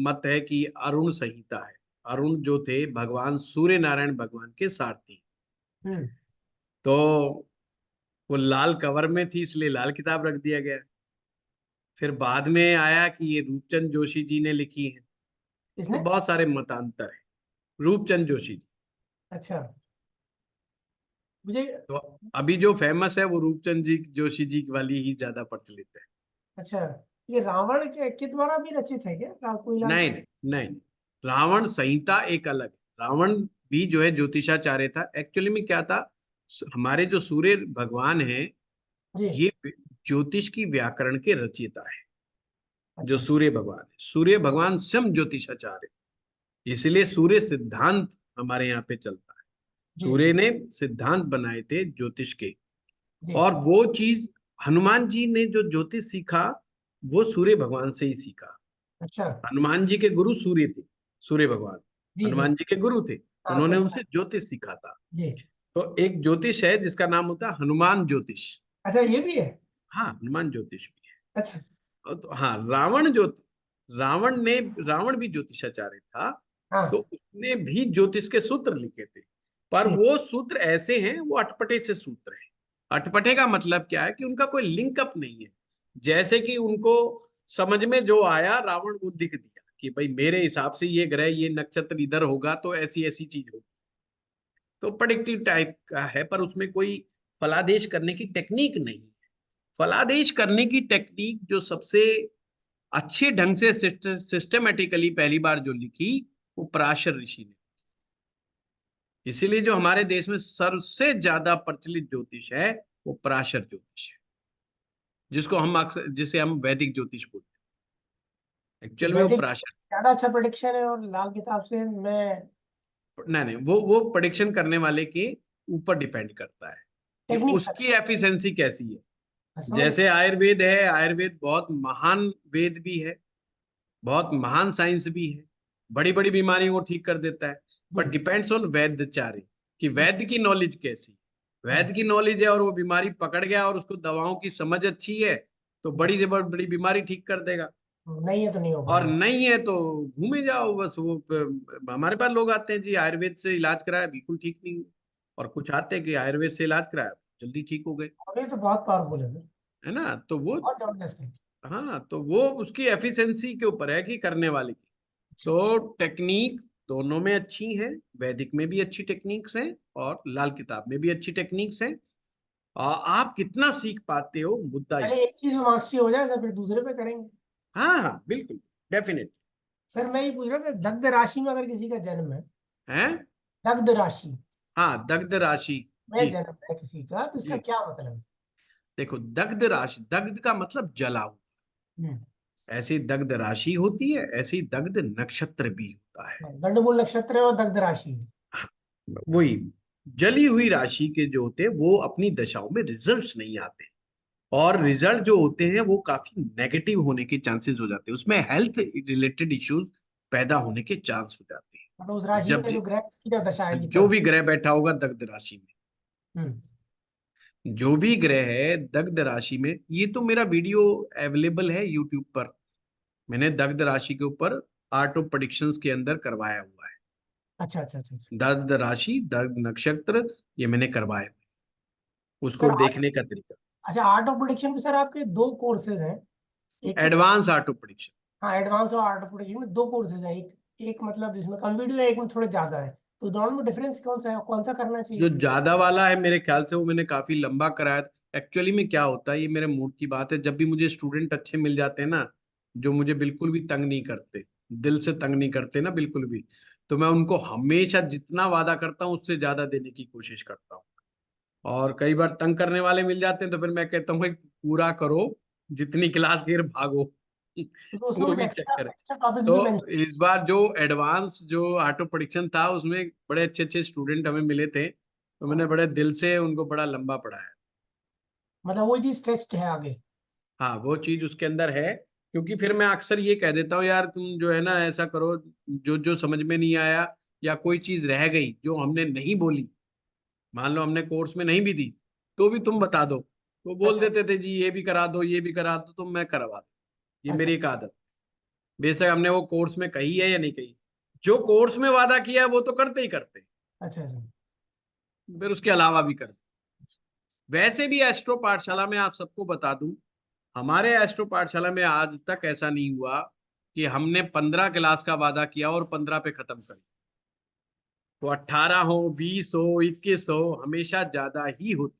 S1: मत है कि अरुण संहिता है। अरुण जो थे भगवान सूर्य नारायण भगवान के सारथी,
S8: हम्म
S1: तो वो लाल कवर में थी इसलिए लाल किताब रख दिया गया। फिर बाद में आया कि ये रूपचंद जोशी जी ने लिखी है, तो
S8: इसने।
S1: बहुत सारे मतांतर है। रूपचंद जोशी जी।
S8: अच्छा मुझे।
S1: तो अभी जो फेमस है वो रूपचंद जी जोशी जी वाली ही ज्यादा प्रचलित है।
S8: अच्छा, ये रावण के द्वारा भी रचित है क्या? कोई लाल
S1: नहीं
S8: किताब?
S1: नहीं नहीं नहीं, रावण संहिता एक अलग है। रावण भी जो है ज्योतिषाचार्य था। एक्चुअली में क्या था, हमारे जो सूर्य भगवान हैं,
S8: जी।
S1: ये ज्योतिष की व्याकरण के रचयिता है। जो
S8: अच्छा
S1: सूर्य भगवान है, सूर्य भगवान स्वयं ज्योतिषाचार्य, इसलिए सूर्य सिद्धांत हमारे यहाँ पे चलता है।
S8: जी
S1: सूर्य ने सिद्धांत बनाए थे ज्योतिष के।
S8: जी।
S1: और वो चीज हनुमान जी ने जो ज्योतिष सीखा, वो सूर्य भगवान से ही सीखा।
S8: अच्छा
S1: हनुमान जी के गुरु सूर्य थे, सूर्य भगवान
S8: जी जी।
S1: हनुमान जी के गुरु थे।
S8: हाँ
S1: उन्होंने
S8: सुना है।
S1: उनसे ज्योतिष सीखा था।
S8: जी।
S1: तो एक ज्योतिष है जिसका नाम होता है हनुमान ज्योतिष।
S8: अच्छा ये भी है।
S1: हाँ, हनुमान ज्योतिष भी है।
S8: अच्छा।
S1: तो हाँ, रावण भी ज्योतिषाचार्य था। तो
S8: हाँ
S1: उसने भी ज्योतिष के सूत्र लिखे थे, पर
S8: जी
S1: वो सूत्र ऐसे हैं, वो अटपटे से सूत्र हैं। अटपटे का मतलब क्या है कि उनका कोई लिंकअप नहीं है। जैसे कि उनको समझ में जो आया, रावण वो लिख दिया कि भाई मेरे हिसाब से ये ग्रह, ये नक्षत्र इधर होगा तो ऐसी ऐसी चीज होगी। तो प्रेडिक्टिव टाइप का है, पर उसमें कोई फलादेश करने की टेक्निक नहीं है। फलादेश करने की टेक्निक जो सबसे अच्छे ढंग से सिस्टमेटिकली पहली बार जो लिखी, वो पराशर ऋषि ने। इसीलिए जो हमारे देश में सबसे ज्यादा प्रचलित ज्योतिष है, वो पराशर ज्योतिष है, जिसको हम अक्सर, जिसे हम वैदिक ज्योतिष बोलते हैं। एक्चुअल में वो
S8: वैदिक
S1: पराशर।
S8: ज्यादा अच्छा प्रेडिक्शन है, और लाल किताब से मैं
S1: नहीं नहीं, वो प्रेडिक्शन करने वाले के ऊपर डिपेंड करता है कि
S8: टेक्निक
S1: उसकी एफिशिएंसी कैसी है।
S8: समझ।
S1: जैसे आयुर्वेद है, आयुर्वेद बहुत महान वेद भी है, बहुत महान साइंस भी है। बड़ी बड़ी बीमारियों को ठीक कर देता है। पर
S8: जी
S1: डिपेंड्स ऑन वैद्यचार्य कि
S8: जी।
S1: वैद्य की नॉलेज कैसी है।
S8: हाँ
S1: वैद्य की नॉलेज है और वो बीमारी पकड़ गया और उसको दवाओं की समझ अच्छी है, तो बड़ी से बड़ी बीमारी ठीक कर देगा।
S8: नहीं है तो नहीं हो
S1: और
S8: पाएगा।
S1: नहीं है तो घूमे जाओ बस। वो हमारे पास लोग आते हैं जी, आयुर्वेद से इलाज कराया बिल्कुल ठीक नहीं हुआ, और कुछ आते हैं कि आयुर्वेद से इलाज कराया जल्दी ठीक हो गए।
S8: और ये तो बहुत पावरफुल है फिर,
S1: है ना, तो वो,
S8: बहुत जबरदस्त है।
S1: हाँ, तो वो उसकी एफिशिएंसी के ऊपर है कि करने वाले की।
S8: अच्छा
S1: तो टेक्निक दोनों में अच्छी है, वैदिक में भी अच्छी टेक्निक्स हैं और लाल किताब में भी अच्छी टेक्निक्स हैं। आप कितना सीख पाते हो, मुद्दा ये।
S8: पहले एक चीज में मास्टरी हो जाए तो फिर दूसरे पे करेंगे।
S1: हाँ हाँ, बिल्कुल, डेफिनेट।
S8: सर मैं ये पूछ रहा था, दग्ध राशि में अगर किसी का जन्म है,
S1: है।
S8: दग्ध राशि
S1: हाँ, दग्ध राशि।
S8: में
S1: जी
S8: जन्म है किसी का, तो इसका
S1: जी।
S8: क्या मतलब है?
S1: देखो, दग्ध राशि, दग्ध का मतलब जला हुआ।
S8: हम्म
S1: ऐसी दग्ध राशि होती है, ऐसी दग्ध नक्षत्र भी होता है।
S8: गंडमूल नक्षत्र है और दग्ध राशि है।
S1: वही, जली हुई राशि के जो होते हैं वो अपनी दशाओं में रिजल्ट्स नहीं आते। और रिजल्ट जो होते हैं वो काफी नेगेटिव होने के चांसेस हो जाते हैं, उसमें हेल्थ रिलेटेड इश्यूज पैदा होने के चांस हो जाते हैं।
S8: मतलब उस राशि
S1: जब
S8: में जो ग्रह उसकी जब दशा आएगी
S1: जो
S8: तब।
S1: भी ग्रह बैठा होगा दग्ध राशि में,
S8: हम्म।
S1: जो भी ग्रह है दग्ध राशि में, ये तो मेरा वीडियो अवेलेबल है यूट्यूब पर, मैंने दग्ध राशि के ऊपर आर्ट ऑफ प्रेडिक्शंस के अंदर करवाया हुआ है।
S8: अच्छा अच्छा अच्छा अच्छा।
S1: दग्ध राशि, दग्ध नक्षत्र, ये मैंने करवाया हुआ है। उसको
S8: सर आर्ट,
S1: देखने का तरीका,
S8: अच्छा आर्ट ऑफ प्रोडिक्शन में सर आपके दो कोर्सेज हैं। एक तो
S1: एडवांस आर्ट ऑफ प्रेडिक्शन।
S8: हाँ, एडवांस और आर्ट ऑफ प्रोडिक्शन में दो कोर्सेज हैं। एक मतलब जिसमें कम वीडियो है, एक में थोड़े ज्यादा है। तो दोनों में डिफरेंस कौन सा है, कौन सा करना
S1: जो
S8: चाहिए?
S1: ज्यादा वाला है मेरे ख्याल से वो मैंने काफी लंबा कराया। एक्चुअली में क्या होता है, ये मेरे मूड की बात है, जब भी मुझे स्टूडेंट अच्छे मिल जाते हैं ना, जो मुझे बिल्कुल भी तंग नहीं करते, दिल से तंग नहीं करते ना बिल्कुल भी, तो मैं उनको हमेशा जितना वादा करता हूँ उससे ज्यादा देने की कोशिश करता हूँ। और कई बार तंग करने वाले मिल जाते हैं तो फिर मैं कहता हूँ भाई पूरा करो, जितनी क्लास देर भागो।
S8: तो उसमें
S1: वो
S8: कुछ
S1: भी
S8: एक्स्ट्रा
S1: चक्कर है।
S8: एक्स्ट्रा टॉपिक्स भी
S1: तो
S8: मेंशन।
S1: इस बार जो एडवांस जो ऑटो प्रेडिक्शन था उसमें बड़े अच्छे अच्छे स्टूडेंट हमें मिले थे, तो मैंने बड़े दिल से उनको बड़ा लंबा पढ़ाया।
S8: मतलब वही चीज टेस्ट है आगे।
S1: हाँ वो चीज उसके अंदर है, क्योंकि फिर मैं अक्सर ये कह देता हूँ यार तुम जो है ना ऐसा करो, जो जो समझ में नहीं आया या कोई चीज रह गई जो हमने नहीं बोली, मान लो हमने कोर्स में नहीं भी दी, तो भी तुम बता दो। वो बोल
S8: अच्छा
S1: देते थे जी ये भी करा दो ये भी करा दो, तो मैं करवा दूं। ये
S8: अच्छा
S1: मेरी एक आदत, बेशक हमने वो कोर्स में कही है या नहीं कही, जो कोर्स में वादा किया है वो तो करते ही करते हैं,
S8: अच्छा अच्छा।
S1: फिर उसके अलावा भी करते। वैसे भी एस्ट्रो पाठशाला में आप सबको बता दूं, हमारे एस्ट्रो पाठशाला में आज तक ऐसा नहीं हुआ कि हमने 15 क्लास का वादा किया और 15 पे खत्म कर, तो 18 हो 20 हो 21 हो, हमेशा ज्यादा ही होती।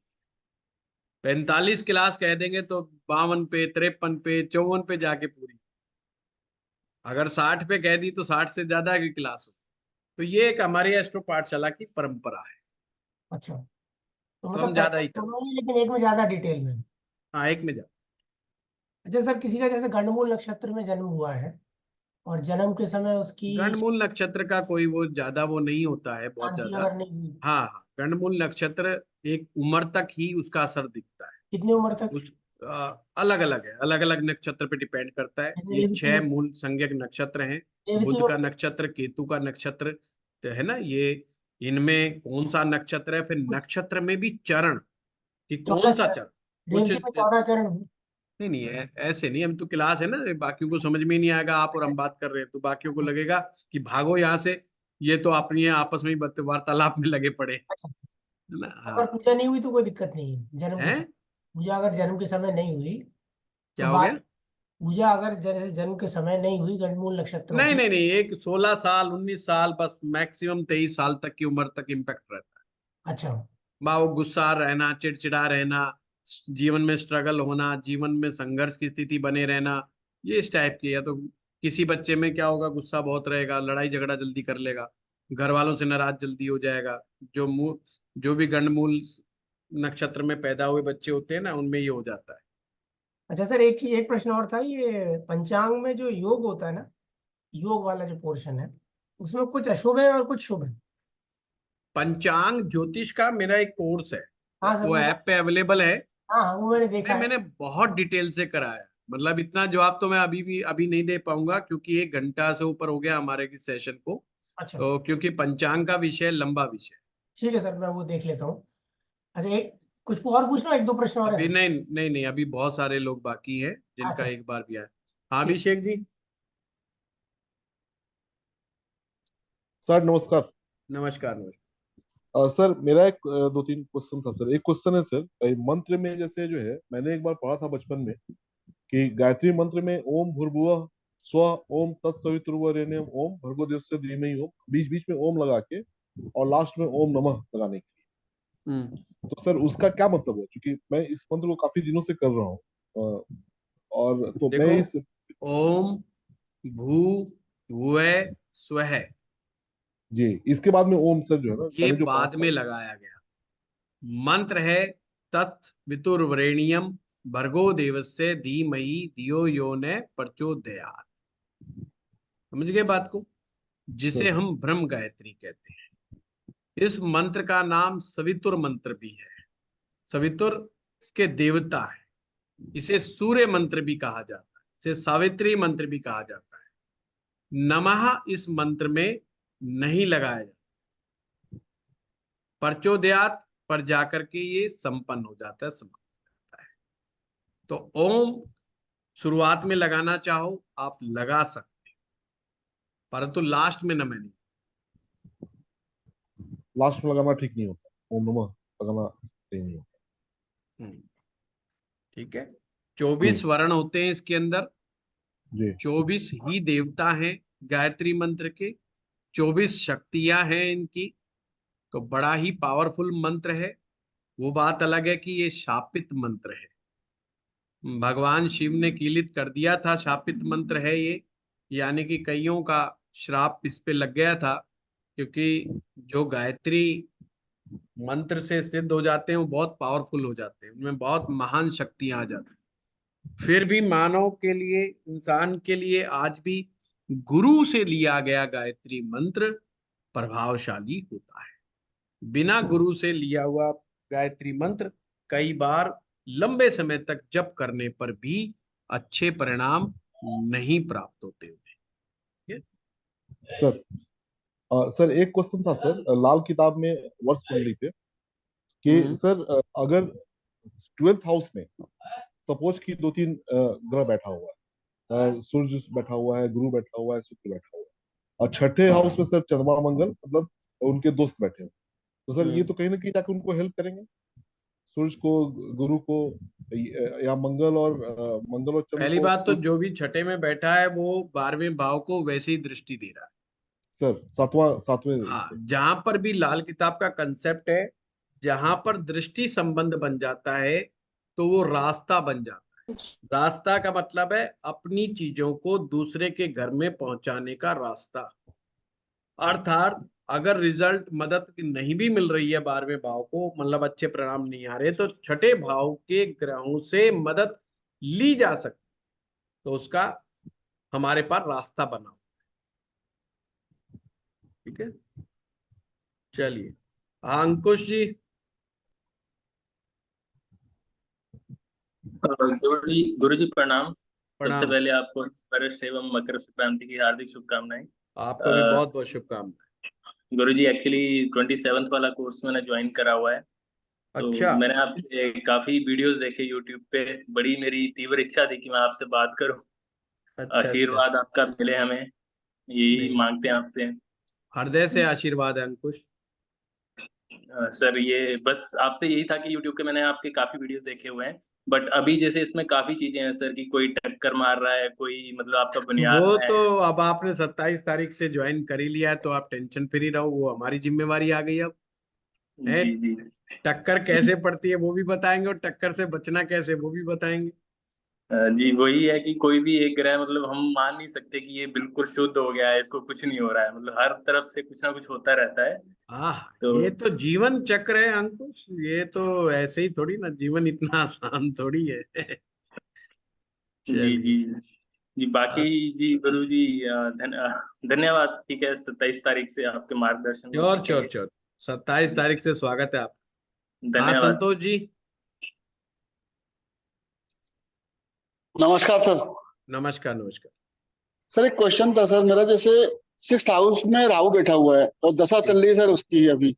S1: 45 क्लास कह देंगे तो 52 पे 53 पे 54 पे जाके पूरी, अगर 60 पे कह दी तो 60 से ज्यादा की क्लास हो। तो ये एक हमारी एस्ट्रो पाठशाला की परंपरा है,
S8: अच्छा, तो
S1: तो
S8: मतलब
S1: हम ज्यादा
S8: पहले
S1: ही करते
S8: दोनों ही, लेकिन एक में ज्यादा डिटेल में।
S1: हैं। हाँ एक में ज्यादा।
S8: अच्छा सर, किसी का जैसे गंडमूल नक्षत्र में जन्म हुआ है और जन्म के समय उसकी
S1: गंडमूल नक्षत्र का कोई वो ज्यादा वो नहीं होता है बहुत
S8: शांति
S1: ज्यादा।
S8: अगर नहीं हुई,
S1: हाँ हाँ, गंडमूल नक्षत्र एक उम्र तक ही उसका असर दिखता है।
S8: कितनी उम्र तक?
S1: उस अलग अलग है, अलग अलग नक्षत्र पे डिपेंड करता है।
S8: जैसे
S1: ये
S8: रेवती
S1: 6
S8: में,
S1: मूल संज्ञक नक्षत्र हैं।
S8: रेवती
S1: बुध
S8: में
S1: का नक्षत्र, केतु का नक्षत्र, तो है ना ये, इनमें कौन सा नक्षत्र है, फिर नक्षत्र में भी चरण कि कौन
S8: 14
S1: सा
S8: चरण,
S1: चरण, कुछ
S8: रेवती में 14 चरण हुए।
S1: नहीं नहीं ऐसे नहीं, हम तो क्लास है ना, बाकियों को समझ में ही नहीं आएगा, आप और हम बात कर रहे हैं तो बाकियों को
S8: अच्छा
S1: लगेगा कि भागो यहाँ से, ये तो अपनी आपस में ही वार्तालाप में लगे पड़े हैं,
S8: अच्छा।
S1: है ना।
S8: अगर
S1: हाँ
S8: पूजा नहीं हुई तो कोई दिक्कत नहीं है जन्म के
S1: है,
S8: समय? पूजा अगर जन्म के समय नहीं हुई तो
S1: क्या हो
S8: बाद,
S1: गया?
S8: पूजा अगर जैसे जन्म के समय नहीं हुई गंडमूल नक्षत्रों
S1: नहीं
S8: की।
S1: नहीं नहीं, एक 16 साल 19 साल बस, मैक्सिमम 23 साल तक की उम्र तक इम्पैक्ट रहता है।
S8: अच्छा
S1: बा वो गुस्सा रहना, चिड़चिड़ा रहना, जीवन में स्ट्रगल होना, जीवन में संघर्ष की स्थिति बने रहना, ये इस टाइप की। या तो किसी बच्चे में क्या होगा, गुस्सा बहुत रहेगा, लड़ाई झगड़ा जल्दी कर लेगा, घर वालों से नाराज जल्दी हो जाएगा। जो भी गंडमूल नक्षत्र में पैदा हुए बच्चे होते हैं ना, उनमें ये हो जाता है।
S8: अच्छा सर, एक चीज, एक प्रश्न और था, ये पंचांग में जो योग होता है ना, योग वाला जो पोर्शन है, उसमें कुछ अशुभ है और कुछ शुभ है।
S1: पंचांग ज्योतिष का मेरा एक कोर्स है,
S8: हाँ सर
S1: वो ऐप पे अवेलेबल है।
S8: हाँ हाँ, वो मैंने देखा
S1: नहीं
S8: है।
S1: मैंने बहुत डिटेल से कराया, मतलब इतना जवाब तो मैं अभी नहीं दे पाऊंगा, क्योंकि 1 घंटा से ऊपर हो गया हमारे की सेशन को।
S8: अच्छा
S1: तो क्योंकि पंचांग का विषय लंबा विषय है।
S8: ठीक है सर, मैं वो देख लेता हूँ। अच्छा, एक कुछ और पूछना, एक दो प्रश्न और है
S1: अभी
S8: सर।
S1: नहीं नहीं नहीं, अभी बहुत सारे लोग बाकी हैं जिनका
S8: अच्छा
S1: एक बार भी आया। हाँ
S8: ठीक।
S1: अभिषेक जी।
S9: सर नमस्कार।
S1: नमस्कार नमस्कार।
S9: सर मेरा एक दो तीन क्वेश्चन था सर। एक क्वेश्चन है सर, मंत्र में जैसे जो है मैंने एक बार पढ़ा था बचपन में कि गायत्री मंत्र में ओम भूर्भुवः स्वः ओम तत्सवितुर्वरेण्यम ओम भर्गो देवस्य धीमहि ओम, बीच बीच में ओम लगा के और लास्ट में ओम नमः लगाने के
S1: हम्म।
S9: लिए। तो सर उसका क्या मतलब है, क्योंकि मैं इस मंत्र को काफी दिनों से कर रहा हूँ और तो मैं
S1: देखो,
S9: इस।
S1: ओम भू भुवः स्वः,
S9: जी, इसके बाद में ओम सर जो है ना
S1: ये
S9: मैंने जो पढ़ा
S1: बाद
S9: था।
S1: में लगाया गया मंत्र है। तत् वितुर्वरेण्यम भर्गो देवस्य धीमहि धियो यो न प्रचोदयात्। समझ गए बात को, जिसे
S9: सर
S1: हम ब्रह्म गायत्री कहते हैं। इस मंत्र का नाम सवितुर मंत्र भी है। सवितुर इसके देवता है, इसे सूर्य मंत्र भी कहा जाता है, इसे सावित्री मंत्र भी कहा जाता है। नमः इस मंत्र में नहीं लगाया जाता, परचोदयात पर जाकर के ये संपन्न हो जाता है, समाप्त हो जाता है। तो ओम शुरुआत में लगाना चाहो आप लगा सकते हो, परंतु लास्ट में न नहीं।
S9: लास्ट में लगाना ठीक नहीं होता, ओम नमः लगाना सही नहीं होता।
S1: ठीक है, 24 वर्ण होते हैं इसके अंदर,
S9: जी
S1: 24 ही देवता हैं गायत्री मंत्र के, 24 शक्तियां हैं इनकी। तो बड़ा ही पावरफुल मंत्र है। वो बात अलग है कि ये शापित मंत्र है, भगवान शिव ने कीलित कर दिया था, शापित मंत्र है ये, यानी कि कईयों का श्राप इस पे लग गया था, क्योंकि जो गायत्री मंत्र से सिद्ध हो जाते हैं वो बहुत पावरफुल हो जाते हैं, उनमें बहुत महान शक्तियां आ जाती हैं। फिर भी मानव के लिए, इंसान के लिए आज भी गुरु से लिया गया गायत्री मंत्र प्रभावशाली होता है। बिना गुरु से लिया हुआ गायत्री मंत्र कई बार लंबे समय तक जप करने पर भी अच्छे परिणाम नहीं प्राप्त होते हैं।
S9: सर। सर एक क्वेश्चन था सर, लाल किताब में वर्ष कुंडली पे कि सर अगर 12th हाउस में सपोज कि 2-3 ग्रह बैठा हुआ है, सूर्य बैठा हुआ है, गुरु बैठा हुआ है, शुक्र बैठा हुआ है, और छठे हाउस में सर चंद्रमा मंगल मतलब उनके दोस्त बैठे हो, तो सर ये तो कहीं ना कहीं जाकर उनको हेल्प करेंगे, सूर्य को, गुरु को, या मंगल और चंद्र
S1: पहली
S9: को।
S1: बात तो जो भी छठे में बैठा है वो 12वें भाव को वैसे ही दृष्टि दे रहा है
S9: सर सातवें
S1: हाँ,
S9: से।
S1: जहां पर भी लाल किताब का कंसेप्ट है, जहां पर दृष्टि संबंध बन जाता है तो वो रास्ता बन जाता है। रास्ता का मतलब है अपनी चीजों को दूसरे के घर में पहुंचाने का रास्ता। अर्थात अगर रिजल्ट मदद नहीं भी मिल रही है 12वें भाव को, मतलब अच्छे परिणाम नहीं आ रहे, तो छठे भाव के ग्रहों से मदद ली जा सकती, तो उसका हमारे पास रास्ता बना। ठीक है, चलिए। हाँ अंकुश जी।
S10: गुरु जी प्रणाम। सबसे
S1: प्रणाम।
S10: पहले आपको वर्ष एवं मकर संक्रांति की हार्दिक शुभकामनाएं।
S1: आपको भी बहुत बहुत शुभकामनाएं।
S10: गुरु जी एक्चुअली 27th वाला कोर्स मैंने ज्वाइन करा हुआ है, तो
S1: अच्छा।
S10: मैंने आपके काफी वीडियोस देखे यूट्यूब पे, बड़ी मेरी तीव्र इच्छा थी कि मैं आपसे बात करूं।
S1: अच्छा अच्छा।
S10: आशीर्वाद आपका मिले हमें, यही
S1: नहीं,
S10: मांगते हैं आपसे।
S1: हृदय से आशीर्वाद है अंकुश।
S10: सर ये बस आपसे यही था कि यूट्यूब के मैंने आपके काफी वीडियोस देखे हुए हैं, बट अभी जैसे इसमें काफी चीजें हैं सर, कि कोई टक्कर मार रहा है, कोई मतलब आपका बुनियाद
S1: वो
S10: में
S1: तो
S10: है।
S1: अब आपने 27 तारीख से ज्वाइन कर ही लिया है तो आप टेंशन फ्री रहो, वो हमारी जिम्मेवारी आ गई अब है।
S10: जी जी
S1: टक्कर कैसे पड़ती है वो भी बताएंगे, और टक्कर से बचना कैसे वो भी बताएंगे।
S10: जी वही है कि कोई भी एक ग्रह मतलब हम मान नहीं सकते कि ये बिल्कुल शुद्ध हो गया है, इसको कुछ नहीं हो रहा है, मतलब हर तरफ से कुछ ना कुछ होता रहता है।
S1: हाँ,
S10: तो
S1: ये तो जीवन चक्र है अंकुश, ये तो ऐसे ही थोड़ी ना, जीवन इतना आसान थोड़ी है।
S10: जी
S1: चलिए।
S10: जी जी बाकी
S1: अब
S10: जी गुरु जी धन्यवाद। ठीक है, 27 तारीख से आपके मार्गदर्शन में
S1: श्योर श्योर
S10: सीखेंगे।
S1: श्योर, 27
S10: जी
S1: तारीख से स्वागत है आप। हाँ
S10: धन्यवाद।
S1: संतोष जी।
S11: नमस्कार सर।
S1: नमस्कार नमस्कार।
S11: सर एक क्वेश्चन था सर मेरा, जैसे 6th हाउस में राहु बैठा हुआ है और दशा चल रही है सर उसकी अभी,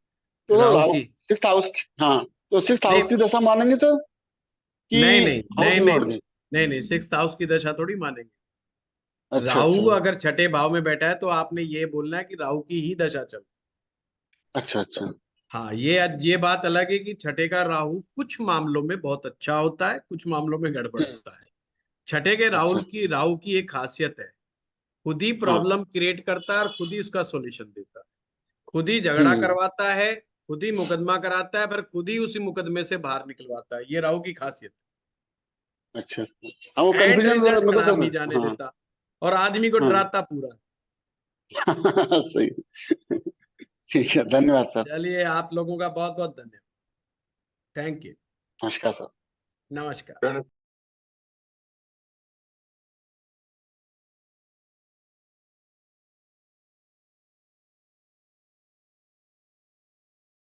S11: तो
S1: राहु
S11: राहु
S1: की?
S11: 6th हाउस, हाँ, तो 6th हाउस
S1: नहीं
S11: की दशा मानेंगे सर कि
S1: नहीं नहीं
S11: हाउस
S1: नहीं नहीं
S11: लॉर्ड की?
S1: नहीं नहीं, 6th हाउस की दशा थोड़ी मानेंगे।
S11: अच्छा
S1: राहु
S11: अच्छा
S1: अगर छठे भाव में बैठा है तो आपने ये बोलना है कि राहु की ही दशा चल।
S11: अच्छा अच्छा।
S1: हाँ, ये बात अलग है कि छठे का राहु कुछ मामलों में बहुत अच्छा होता है, कुछ मामलों में गड़बड़
S11: हम्म,
S1: होता है। छठे के
S11: अच्छा अच्छा।
S1: राहु की एक खासियत है, खुद ही
S11: हाँ।
S1: प्रॉब्लम क्रिएट करता है और खुद ही उसका सॉल्यूशन देता है, खुद ही झगड़ा
S11: हम्म।
S1: करवाता है, खुद ही मुकदमा कराता है, पर खुद ही उसी मुकदमे से बाहर निकलवाता है। ये राहु की खासियत
S11: अच्छा अच्छा। हाँ वो
S1: है। एंड
S11: कंफ्यूजन
S1: रिजल्ट
S11: मतलब
S1: खराब नहीं
S11: सर।
S1: जाने
S11: हाँ
S1: देता और आदमी को
S11: हाँ।
S1: डराता पूरा।
S11: सही। ठीक है, धन्यवाद सर।
S1: चलिए, आप लोगों का बहुत बहुत धन्यवाद। Thank you.
S11: नमस्कार सर।
S1: नमस्कार।